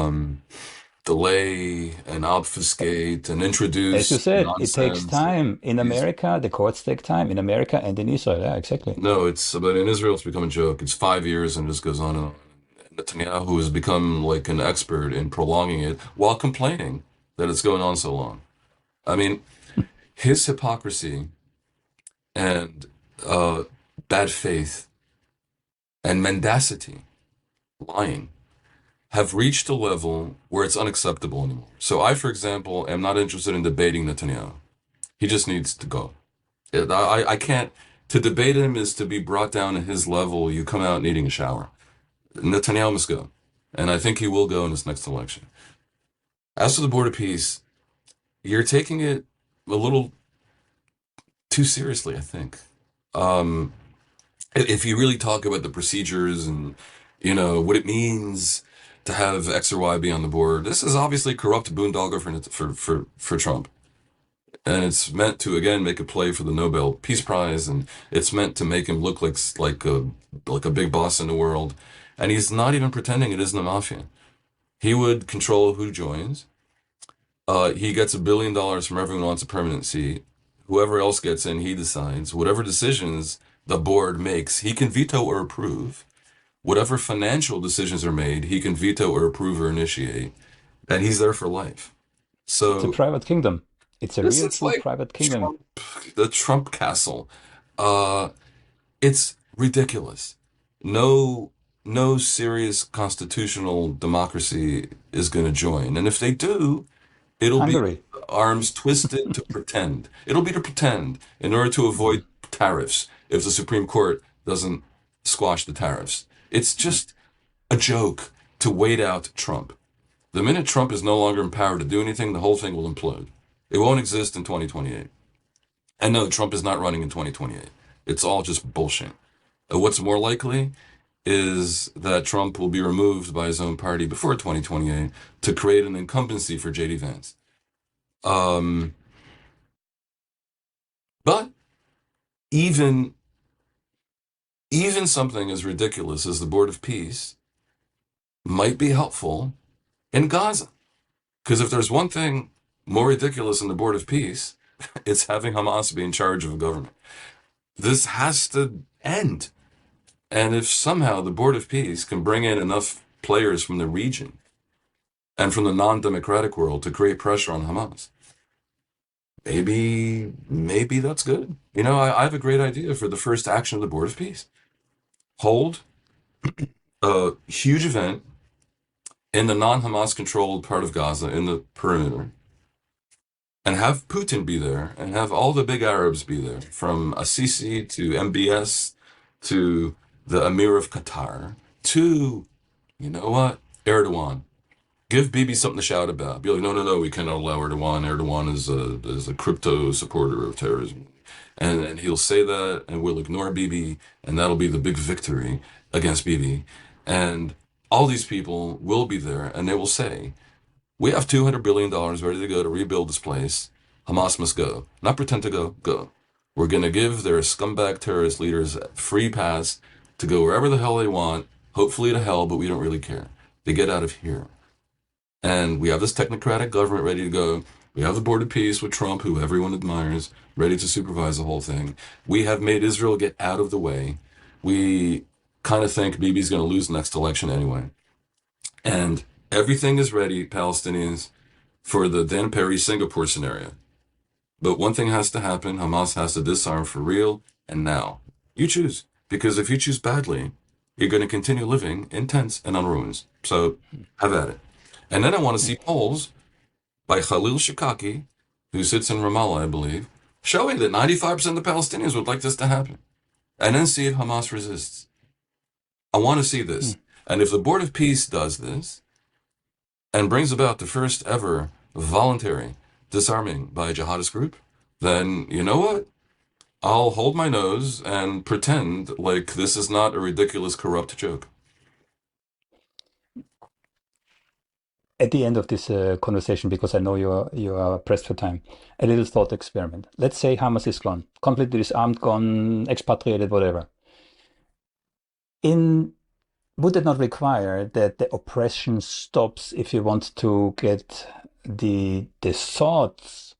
delay and obfuscate and as you introduce said, it takes nonsense. time in He's, America. The courts take time in America and in Israel. Yeah, exactly. no, it's but in Israel it's become a joke. It's 5 years and it just goes on and on. Netanyahu has become like an expert in prolonging it while complaining that it's going on so long. I mean, his hypocrisy and uh, bad faith and mendacity, lying, have reached a level where it's unacceptable anymore. So I, for example, am not interested in debating Netanyahu. He just needs to go. I can't. To debate him is to be brought down to his level. You come out needing a shower. Netanyahu must go. And I think he will go in this next election. As for the Board of Peace, you're taking it a little too seriously, I think. Um, if you really talk about the procedures and, what it means to have X or Y be on the board, this is obviously corrupt boondoggle for Trump. And it's meant to again make a play for the Nobel Peace Prize, and it's meant to make him look like a big boss in the world. And he's not even pretending it isn't a mafia. He would control who joins. He gets $1 billion from everyone who wants a permanent seat. Whoever else gets in, he decides. Whatever decisions the board makes, he can veto or approve. Whatever financial decisions are made, he can veto or approve or initiate. And he's there for life. It's a So private kingdom. It's a this real is true like private kingdom. Trump, the Trump castle. Uh, it's ridiculous. No, no serious constitutional democracy is going to join. And if they do, it'll be Hungary. arms twisted to pretend. It'll be to pretend in order to avoid tariffs if the Supreme Court doesn't squash the tariffs. It's just a joke to wait out Trump. The minute Trump is no longer empowered to do anything, the whole thing will implode. It won't exist in 2028. And no, Trump is not running in 2028. It's all just bullshit. What's more likely is that Trump will be removed by his own party before 2028 to create an incumbency for JD Vance. Um, but even even something as ridiculous as the Board of Peace might be helpful in Gaza. Because if there's one thing more ridiculous than the Board of Peace, it's having Hamas be in charge of a government. This has to end. And if somehow the Board of Peace can bring in enough players from the region and from the non-democratic world to create pressure on Hamas, maybe that's good. I have a great idea for the first action of the Board of Peace. Hold a huge event in the non-Hamas controlled part of Gaza, in the perimeter, and have Putin be there and have all the big Arabs be there, from Assisi to MBS to the Emir of Qatar to, you know what, Erdogan. Give Bibi something to shout about. Be like, no, no, no, we cannot allow Erdogan. Erdogan is a crypto supporter of terrorism. And he'll say that, and we'll ignore Bibi, and that'll be the big victory against Bibi. And all these people will be there, and they will say, we have $200 billion ready to go to rebuild this place. Hamas must go. Not pretend to go, go. We're going to give their scumbag terrorist leaders free pass to go wherever the hell they want, hopefully to hell, but we don't really care. They get out of here. And we have this technocratic government ready to go. We have the Board of Peace with Trump, who everyone admires, ready to supervise the whole thing. We have made Israel get out of the way. We kind of think Bibi's going to lose the next election anyway. And everything is ready, Palestinians, for the dperry Singapore scenario. But one thing has to happen. Hamas has to disarm for real, and now. You choose. Because if you choose badly, you're going to continue living in tents and on ruins. So have at it. And then I want to see polls by Khalil Shikaki, who sits in Ramallah, I believe, showing that 95% of the Palestinians would like this to happen. And then see if Hamas resists. I want to see this. And if the Board of Peace does this and brings about the first ever voluntary disarming by a jihadist group, then you know what? I'll hold my nose and pretend like this is not a ridiculous, corrupt joke. At the end of this conversation, because I know you are pressed for time, a little thought experiment. Let's say Hamas is gone, completely disarmed, gone, expatriated, whatever. Would it not require that the oppression stops if you want to get the thoughts,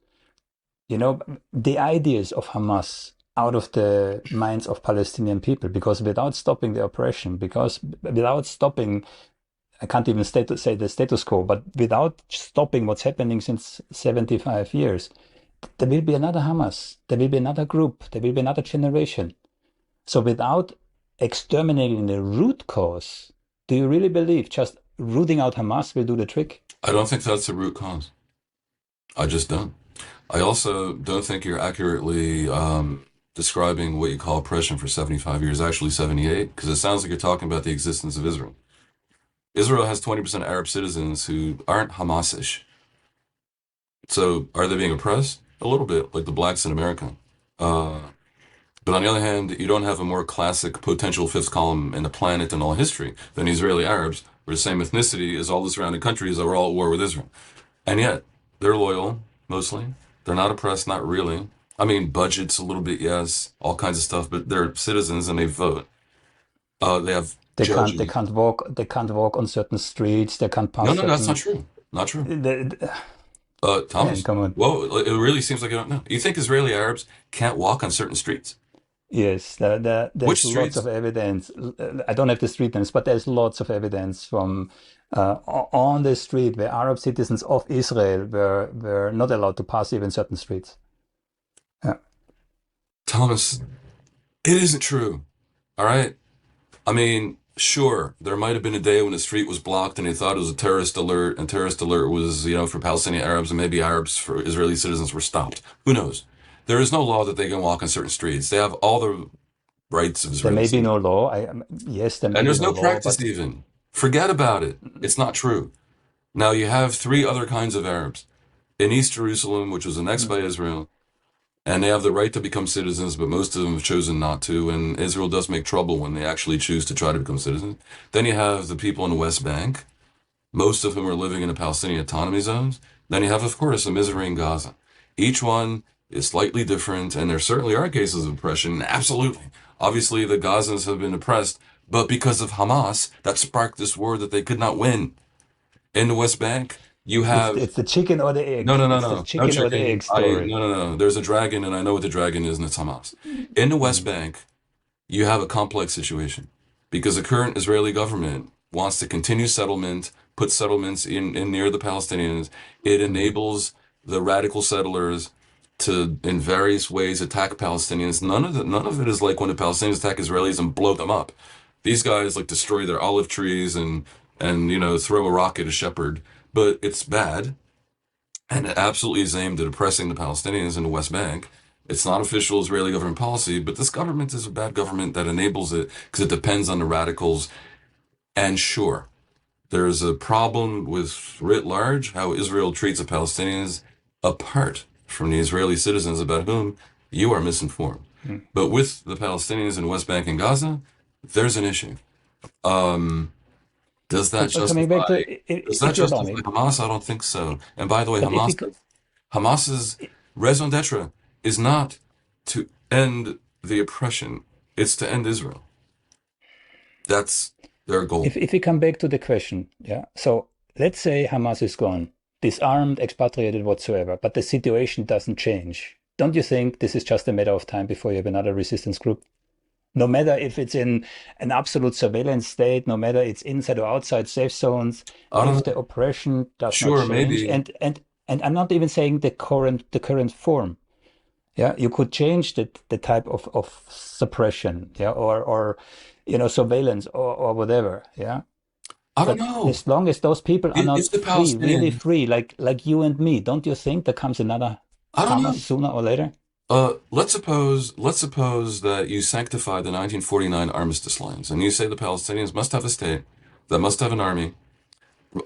the ideas of Hamas out of the minds of Palestinian people? Because without stopping the oppression, because without stopping, I can't even say the status quo, but without stopping what's happening since 75 years, there will be another Hamas, there will be another group, there will be another generation. So without exterminating the root cause, do you really believe just rooting out Hamas will do the trick? I don't think that's the root cause. I just don't. I also don't think you're accurately describing what you call oppression for 75 years, actually 78, because it sounds like you're talking about the existence of Israel. Israel has 20% Arab citizens who aren't Hamasish. So are they being oppressed? A little bit, like the blacks in America. Uh, but on the other hand, you don't have a more classic potential fifth column in the planet in all history than Israeli Arabs, who are the same ethnicity as all the surrounding countries that were all at war with Israel. And yet, they're loyal, mostly. They're not oppressed, not really. I mean, budgets a little bit, yes, all kinds of stuff, but they're citizens and they vote. They have They judges. can't walk on certain streets. They can't No, pass no, that's not certain. true. Not true. The, man, Thomas, come on. well, it really seems like you don't know. You think Israeli Arabs can't walk on certain streets? Yes, Which there's lots of streets? evidence. I don't have the street names, but there's lots of evidence from on the street where Arab citizens of Israel were not allowed to pass even certain streets. Yeah. Thomas, it isn't true. All right? I mean, sure, there might have been a day when the street was blocked and they thought it was a terrorist alert, and terrorist alert was, for Palestinian Arabs, and maybe Arabs for Israeli citizens were stopped. Who knows? There is no law that they can walk on certain streets. They have all the rights of There Israeli may be citizens. no law. Yes, there may And be there's no no law, practice but even. Forget about it. It's not true. Now, you have three other kinds of Arabs in East Jerusalem, which was annexed by Israel, and they have the right to become citizens, but most of them have chosen not to. And Israel does make trouble when they actually choose to try to become citizens. Then you have the people in the West Bank, most of whom are living in the Palestinian autonomy zones. Then you have, of course, the misery in Gaza. Each one is slightly different, and there certainly are cases of oppression. Absolutely. Obviously, the Gazans have been oppressed, but because of Hamas, that sparked this war that they could not win. In the West Bank, you have it's the chicken or the no, egg. no, no, It's the no, no chicken or the chicken. egg story. No, no, no. There's a dragon, and I know what the dragon is, and it's Hamas. In the West Mm, Bank, you have a complex situation because the current Israeli government wants to continue settlement, put settlements in near the Palestinians. It mm, enables the radical settlers to, in various ways, attack Palestinians. None of it is like when the Palestinians attack Israelis and blow them up. These guys like destroy their olive trees and throw a rock at a shepherd. But it's bad, and it absolutely is aimed at oppressing the Palestinians in the West Bank. It's not official Israeli government policy, but this government is a bad government that enables it because it depends on the radicals. And sure, there's a problem with writ large how Israel treats the Palestinians apart from the Israeli citizens about whom you are misinformed. mm. But with the Palestinians in West Bank and Gaza, there's an issue. Um, does that But coming back justify to, does that if you allow justify me, Hamas? I don't think so. And by the way, but if we Hamas's raison d'etre is not to end the oppression; it's to end Israel. That's their goal. if we come back to the question, yeah. So let's say Hamas is gone, disarmed, expatriated, whatsoever, but the situation doesn't change. Don't you think this is just a matter of time before you have another resistance group? No matter if it's in an absolute surveillance state, no matter it's inside or outside safe zones, I if don't the know. oppression does not Sure, change, maybe. and I'm not even saying the current form. Yeah, you could change the type of suppression, yeah, or surveillance or whatever, yeah. I don't But know. as long as those people are If not the free, really Palestinians, free, like you and me, don't you think there comes another I don't Hamas know. sooner or later? Let's suppose that you sanctify the 1949 armistice lines, and you say the Palestinians must have a state that must have an army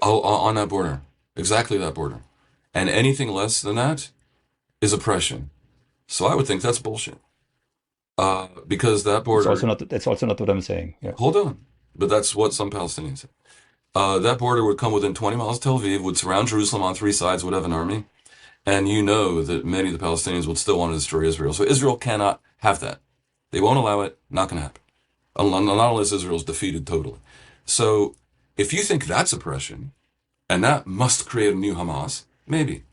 on that border, exactly that border, and anything less than that is oppression. So I would think that's bullshit. Because that border, That's also not what I'm saying. Yeah. hold on, but that's what some Palestinians say. That border would come within 20 miles of Tel Aviv, would surround Jerusalem on three sides, would have an army, and you know that many of the Palestinians would still want to destroy Israel. So Israel cannot have that. They won't allow it. Not going to happen. Not unless Israel's defeated totally. So if you think that's oppression, and that must create a new Hamas, maybe.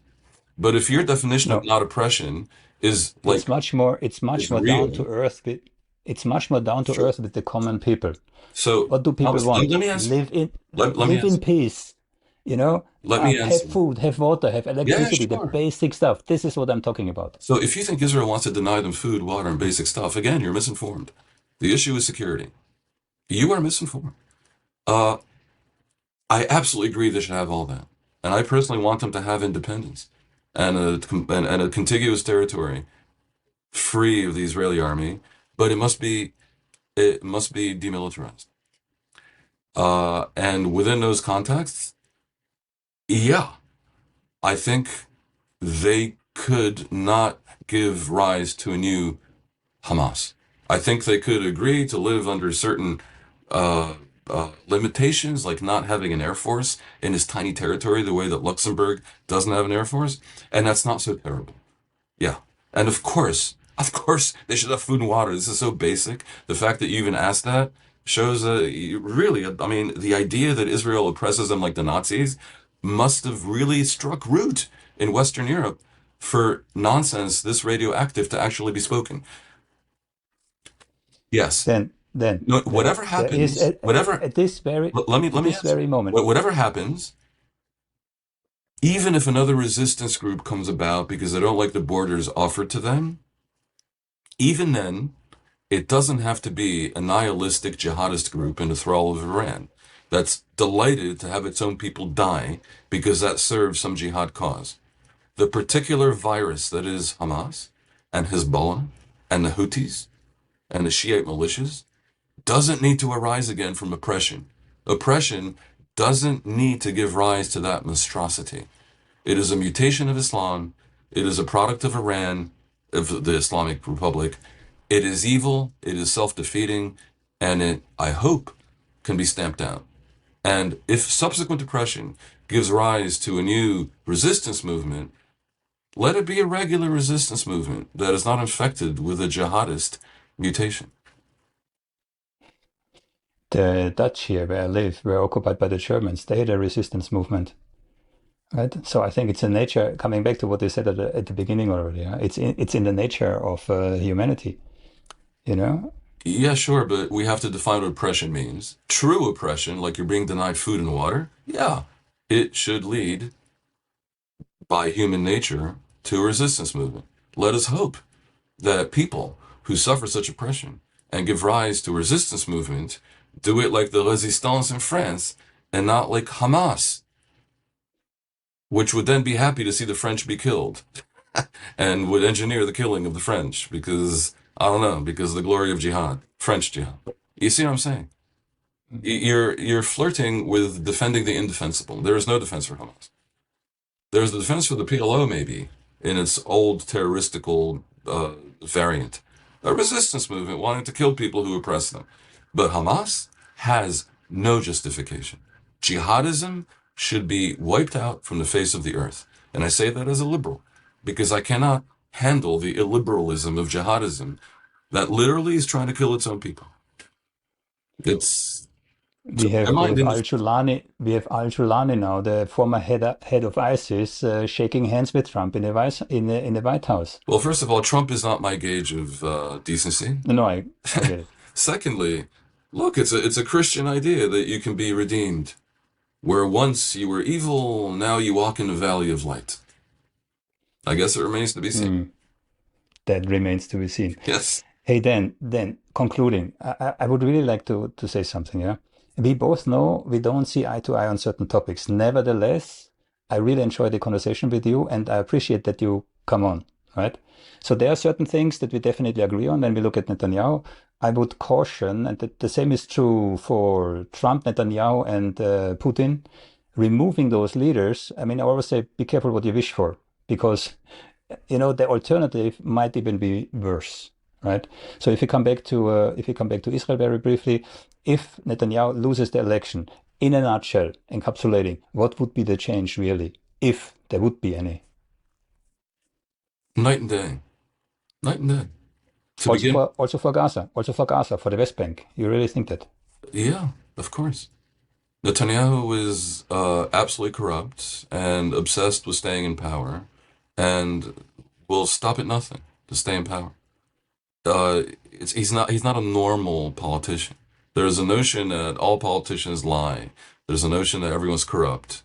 But if your definition of No, not oppression is it's like much more it's is much more down to real, earth with it's much more down to sure. earth with the common people. So What do people Thomas, let want? me answer. Let me Live in answer. peace, Let me have answer. food, have water, have Yeah, electricity, the sure. basic stuff. This is what I'm talking about. So if you think Israel wants to deny them food, water, and basic stuff, again, you're misinformed. The issue is security. You are misinformed. Uh, I absolutely agree they should have all that. And I personally want them to have independence and and a contiguous territory free of the Israeli army, but it must be demilitarized. And within those contexts, yeah, I think they could not give rise to a new Hamas. I think they could agree to live under certain uh, limitations, like not having an air force in his tiny territory, the way that Luxembourg doesn't have an air force, and that's not so terrible. Yeah. And of course, they should have food and water. This is so basic. The fact that you even asked that shows really, I mean, the idea that Israel oppresses them like the Nazis must have really struck root in Western Europe for nonsense this radioactive to actually be spoken. Yes. No, whatever There is happens, whatever, at let me this answer. very moment. Whatever happens, even if another resistance group comes about because they don't like the borders offered to them, even then, it doesn't have to be a nihilistic jihadist group in the thrall of Iran that's delighted to have its own people die because that serves some jihad cause. The particular virus that is Hamas and Hezbollah and the Houthis and the Shiite militias doesn't need to arise again from oppression. Oppression doesn't need to give rise to that monstrosity. It is a mutation of Islam. It is a product of Iran, of the Islamic Republic. It is evil. It is self-defeating, and it, I hope, can be stamped out. And if subsequent oppression gives rise to a new resistance movement, let it be a regular resistance movement that is not infected with a jihadist mutation. The Dutch here, where I live, were occupied by the Germans. They had a resistance movement, right? So I think it's a nature, coming back to what they said at the beginning already, yeah? It's in the nature of humanity, you know? Yeah, sure, but we have to define what oppression means. True oppression, like you're being denied food and water, yeah, it should lead by human nature to a resistance movement. Let us hope that people who suffer such oppression and give rise to a resistance movement do it like the Resistance in France and not like Hamas, which would then be happy to see the French be killed and would engineer the killing of the French because, I don't know, because of the glory of jihad, French jihad. You see what I'm saying? You're flirting with defending the indefensible. There is no defense for Hamas. There's the defense for the PLO, maybe, in its old terroristical variant. A resistance movement wanting to kill people who oppress them. But Hamas has no justification. Jihadism should be wiped out from the face of the earth. And I say that as a liberal, because I cannot handle the illiberalism of jihadism that literally is trying to kill its own people. It's to my We mind have in Al the Julani, we have Al Julani now, the former head of ISIS, shaking hands with Trump in in the White House. well, first of all, Trump is not my gauge of decency. No, I get it. Secondly, look, it's a Christian idea that you can be redeemed. Where once you were evil, now you walk in the valley of light. I guess it remains to be seen. Mm, that remains to be seen. Yes. Hey, then concluding, I would really like to say something, yeah? We both know we don't see eye to eye on certain topics. Nevertheless, I really enjoy the conversation with you, and I appreciate that you come on, right? So there are certain things that we definitely agree on when we look at Netanyahu. I would caution, and the same is true for Trump, Netanyahu, and Putin, removing those leaders. I mean, I always say, be careful what you wish for, because the alternative might even be worse, right? So if you come back to Israel very briefly, if Netanyahu loses the election, in a nutshell, encapsulating, what would be the change really, if there would be any? Night and day. Night and day. To begin, Also for Gaza, for the West Bank. You really think that? yeah, of course. Netanyahu is absolutely corrupt and obsessed with staying in power and will stop at nothing to stay in power. He's not a normal politician. There's a notion that all politicians lie. There's a notion that everyone's corrupt.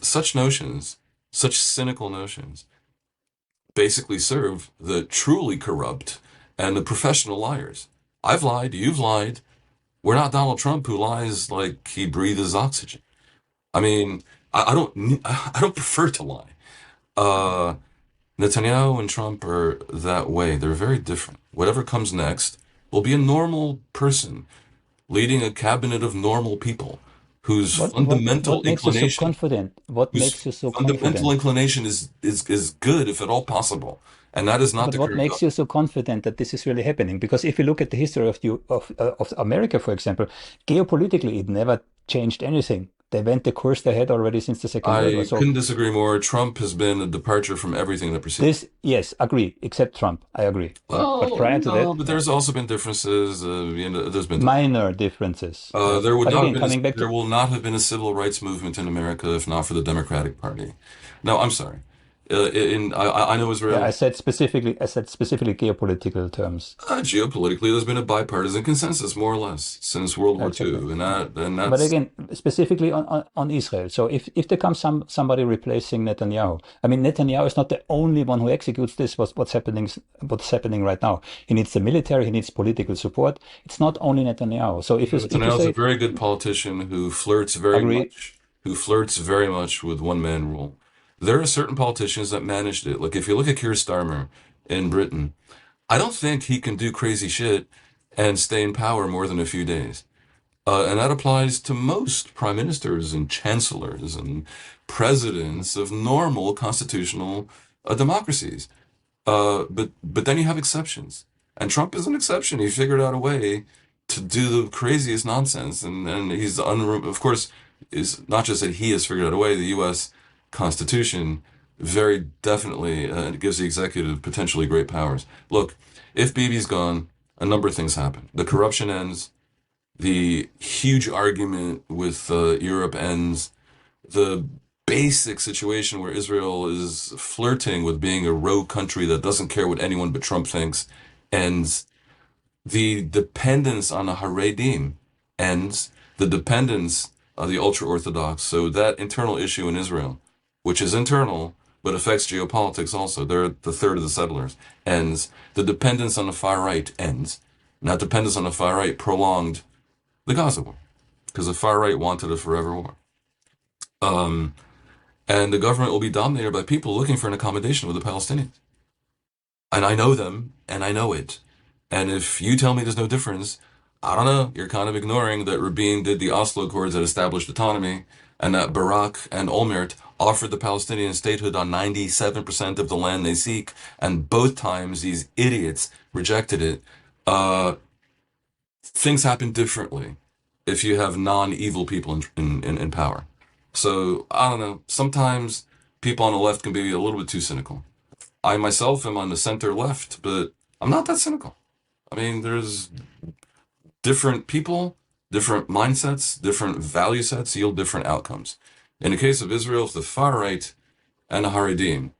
Such notions, such cynical notions, basically serve the truly corrupt and the professional liars. I've lied, you've lied. We're not Donald Trump who lies like he breathes oxygen. I mean, I don't prefer to lie. Uh, Netanyahu and Trump are that way. They're very different. Whatever comes next will be a normal person leading a cabinet of normal people whose fundamental What makes you so inclination, confident? What makes whose you so fundamental confident? inclination is good if at all possible. And that is not But to what carry makes you so confident that this is really happening? Because if you look at the history of America, for example, geopolitically, it never changed anything. They went the course they had already since the Second World War. I So couldn't disagree more. Trump has been a departure from everything that preceded. this, yes, agree, except Trump. I agree. Yeah. But Well, prior to no, that, but yeah, there's also been differences. There's been minor differences. Yeah. there would But not have again, been coming back there to, will not have been a civil rights movement in America if not for the Democratic Party. No, I'm sorry. I know yeah, Israel. I said specifically geopolitical terms. Geopolitically, there's been a bipartisan consensus, more or less, since World War Exactly. II, and But that's again, specifically on Israel. So if there comes somebody replacing Netanyahu, I mean Netanyahu is not the only one who executes this. What's happening right now? He needs the military. He needs political support. It's not only Netanyahu. So if you Netanyahu's a say very good politician agree, who flirts very much with one man rule. There are certain politicians that managed it. Like if you look at Keir Starmer in Britain, I don't think he can do crazy shit and stay in power more than a few days. And that applies to most prime ministers and chancellors and presidents of normal constitutional democracies. But then you have exceptions, and Trump is an exception. He figured out a way to do the craziest nonsense, and of course is not just that he has figured out a way. The U.S. Constitution very definitely gives the executive potentially great powers. Look, if Bibi's gone, a number of things happen. The corruption ends. The huge argument with Europe ends. The basic situation where Israel is flirting with being a rogue country that doesn't care what anyone but Trump thinks ends. The dependence on the Haredim ends. The dependence on the ultra Orthodox. So that internal issue in Israel, which is internal but affects geopolitics also, they're the third of the settlers, ends. The dependence on the far right ends. And that dependence on the far right prolonged the Gaza war because the far right wanted a forever war. Um, and the government will be dominated by people looking for an accommodation with the Palestinians. And I know them, and I know it. And if you tell me there's no difference, I don't know. You're kind of ignoring that Rabin did the Oslo Accords that established autonomy, and that Barak and Olmert offered the Palestinian statehood on 97% of the land they seek, and both times these idiots rejected it. Uh, Things happen differently if you have non-evil people in power. So I don't know. Sometimes people on the left can be a little bit too cynical. I myself am on the center left, but I'm not that cynical. I mean, there's different people, different mindsets, different value sets yield different outcomes. In the case of Israel, if the far right and the Haredim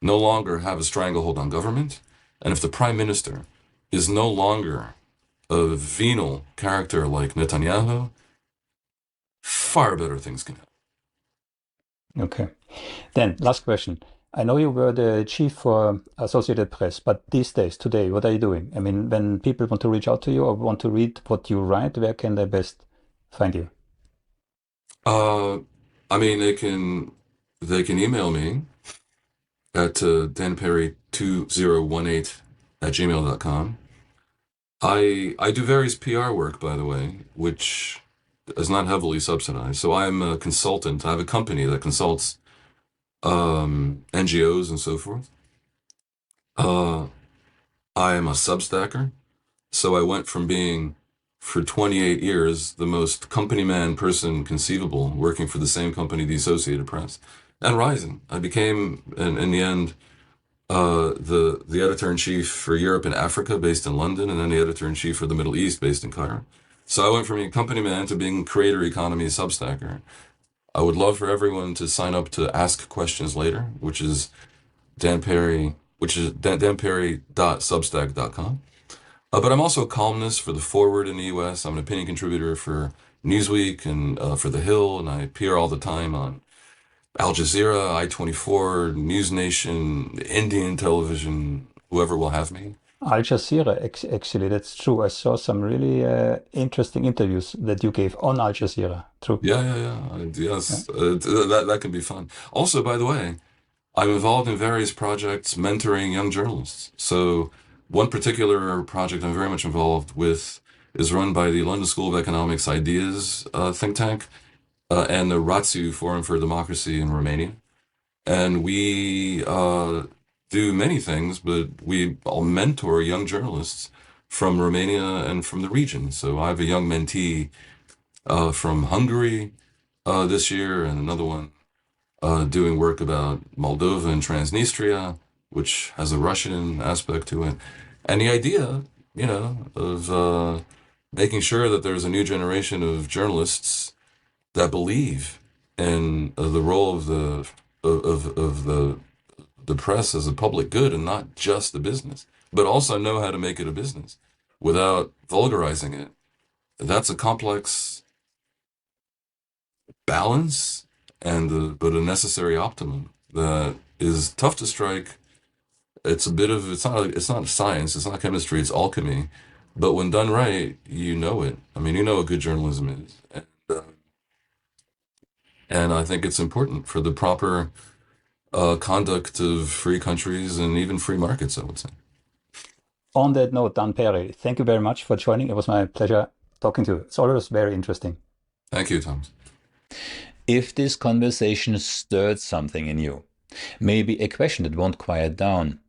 no longer have a stranglehold on government, and if the prime minister is no longer a venal character like Netanyahu, far better things can happen. okay. Then last question. I know you were the chief for Associated Press, but these days, today, what are you doing? I mean, when people want to reach out to you or want to read what you write, where can they best find you? Uh, I mean, they can email me at dperry2018 at gmail.com. I do various PR work, by the way, which is not heavily subsidized. So I'm a consultant. I have a company that consults NGOs and so forth. Uh, I am a Substacker. So I went from being, for 28 years, the most company man person conceivable, working for the same company, the Associated Press, and rising. I became, in the end, the editor in chief for Europe and Africa, based in London, and then the editor in chief for the Middle East, based in Cairo. So I went from being company man to being creator economy Substacker. I would love for everyone to sign up to ask questions later, which is Dan Perry, which is danperry.substack.com. But I'm also a columnist for The Forward in the US. I'm an opinion contributor for Newsweek and for The Hill, and I appear all the time on Al Jazeera, I-24, News Nation, Indian television, whoever will have me. Al Jazeera, actually, that's true. I saw some really interesting interviews that you gave on Al Jazeera. True. Yeah, yeah, yeah. Yeah. Yes, that can be fun. Also, by the way, I'm involved in various projects mentoring young journalists. So one particular project I'm very much involved with is run by the London School of Economics Ideas think tank and the Ratsu Forum for Democracy in Romania. And we do many things, but we all mentor young journalists from Romania and from the region. So I have a young mentee from Hungary this year, and another one doing work about Moldova and Transnistria, which has a Russian aspect to it. And the idea, of making sure that there's a new generation of journalists that believe in the role of the press as a public good and not just a business, but also know how to make it a business without vulgarizing it. That's a complex balance but a necessary optimum that is tough to strike. It's not science, it's not chemistry, it's alchemy. But when done right, you know it. I mean, you know what good journalism is. And I think it's important for the proper conduct of free countries and even free markets, I would say. On that note, dperry, thank you very much for joining. It was my pleasure talking to you. It's always very interesting. Thank you, Thomas. If this conversation stirred something in you, maybe a question that won't quiet down,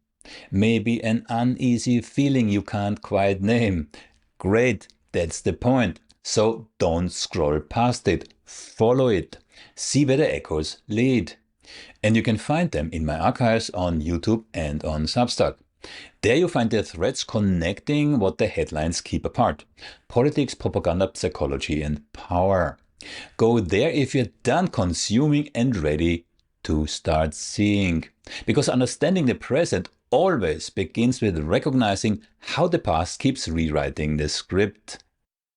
maybe an uneasy feeling you can't quite name, great, that's the point. So don't scroll past it, follow it, see where the echoes lead. And you can find them in my archives on YouTube and on Substack. There you find the threads connecting what the headlines keep apart: politics, propaganda, psychology, and power. Go there if you're done consuming and ready to start seeing. Because understanding the present always begins with recognizing how the past keeps rewriting the script.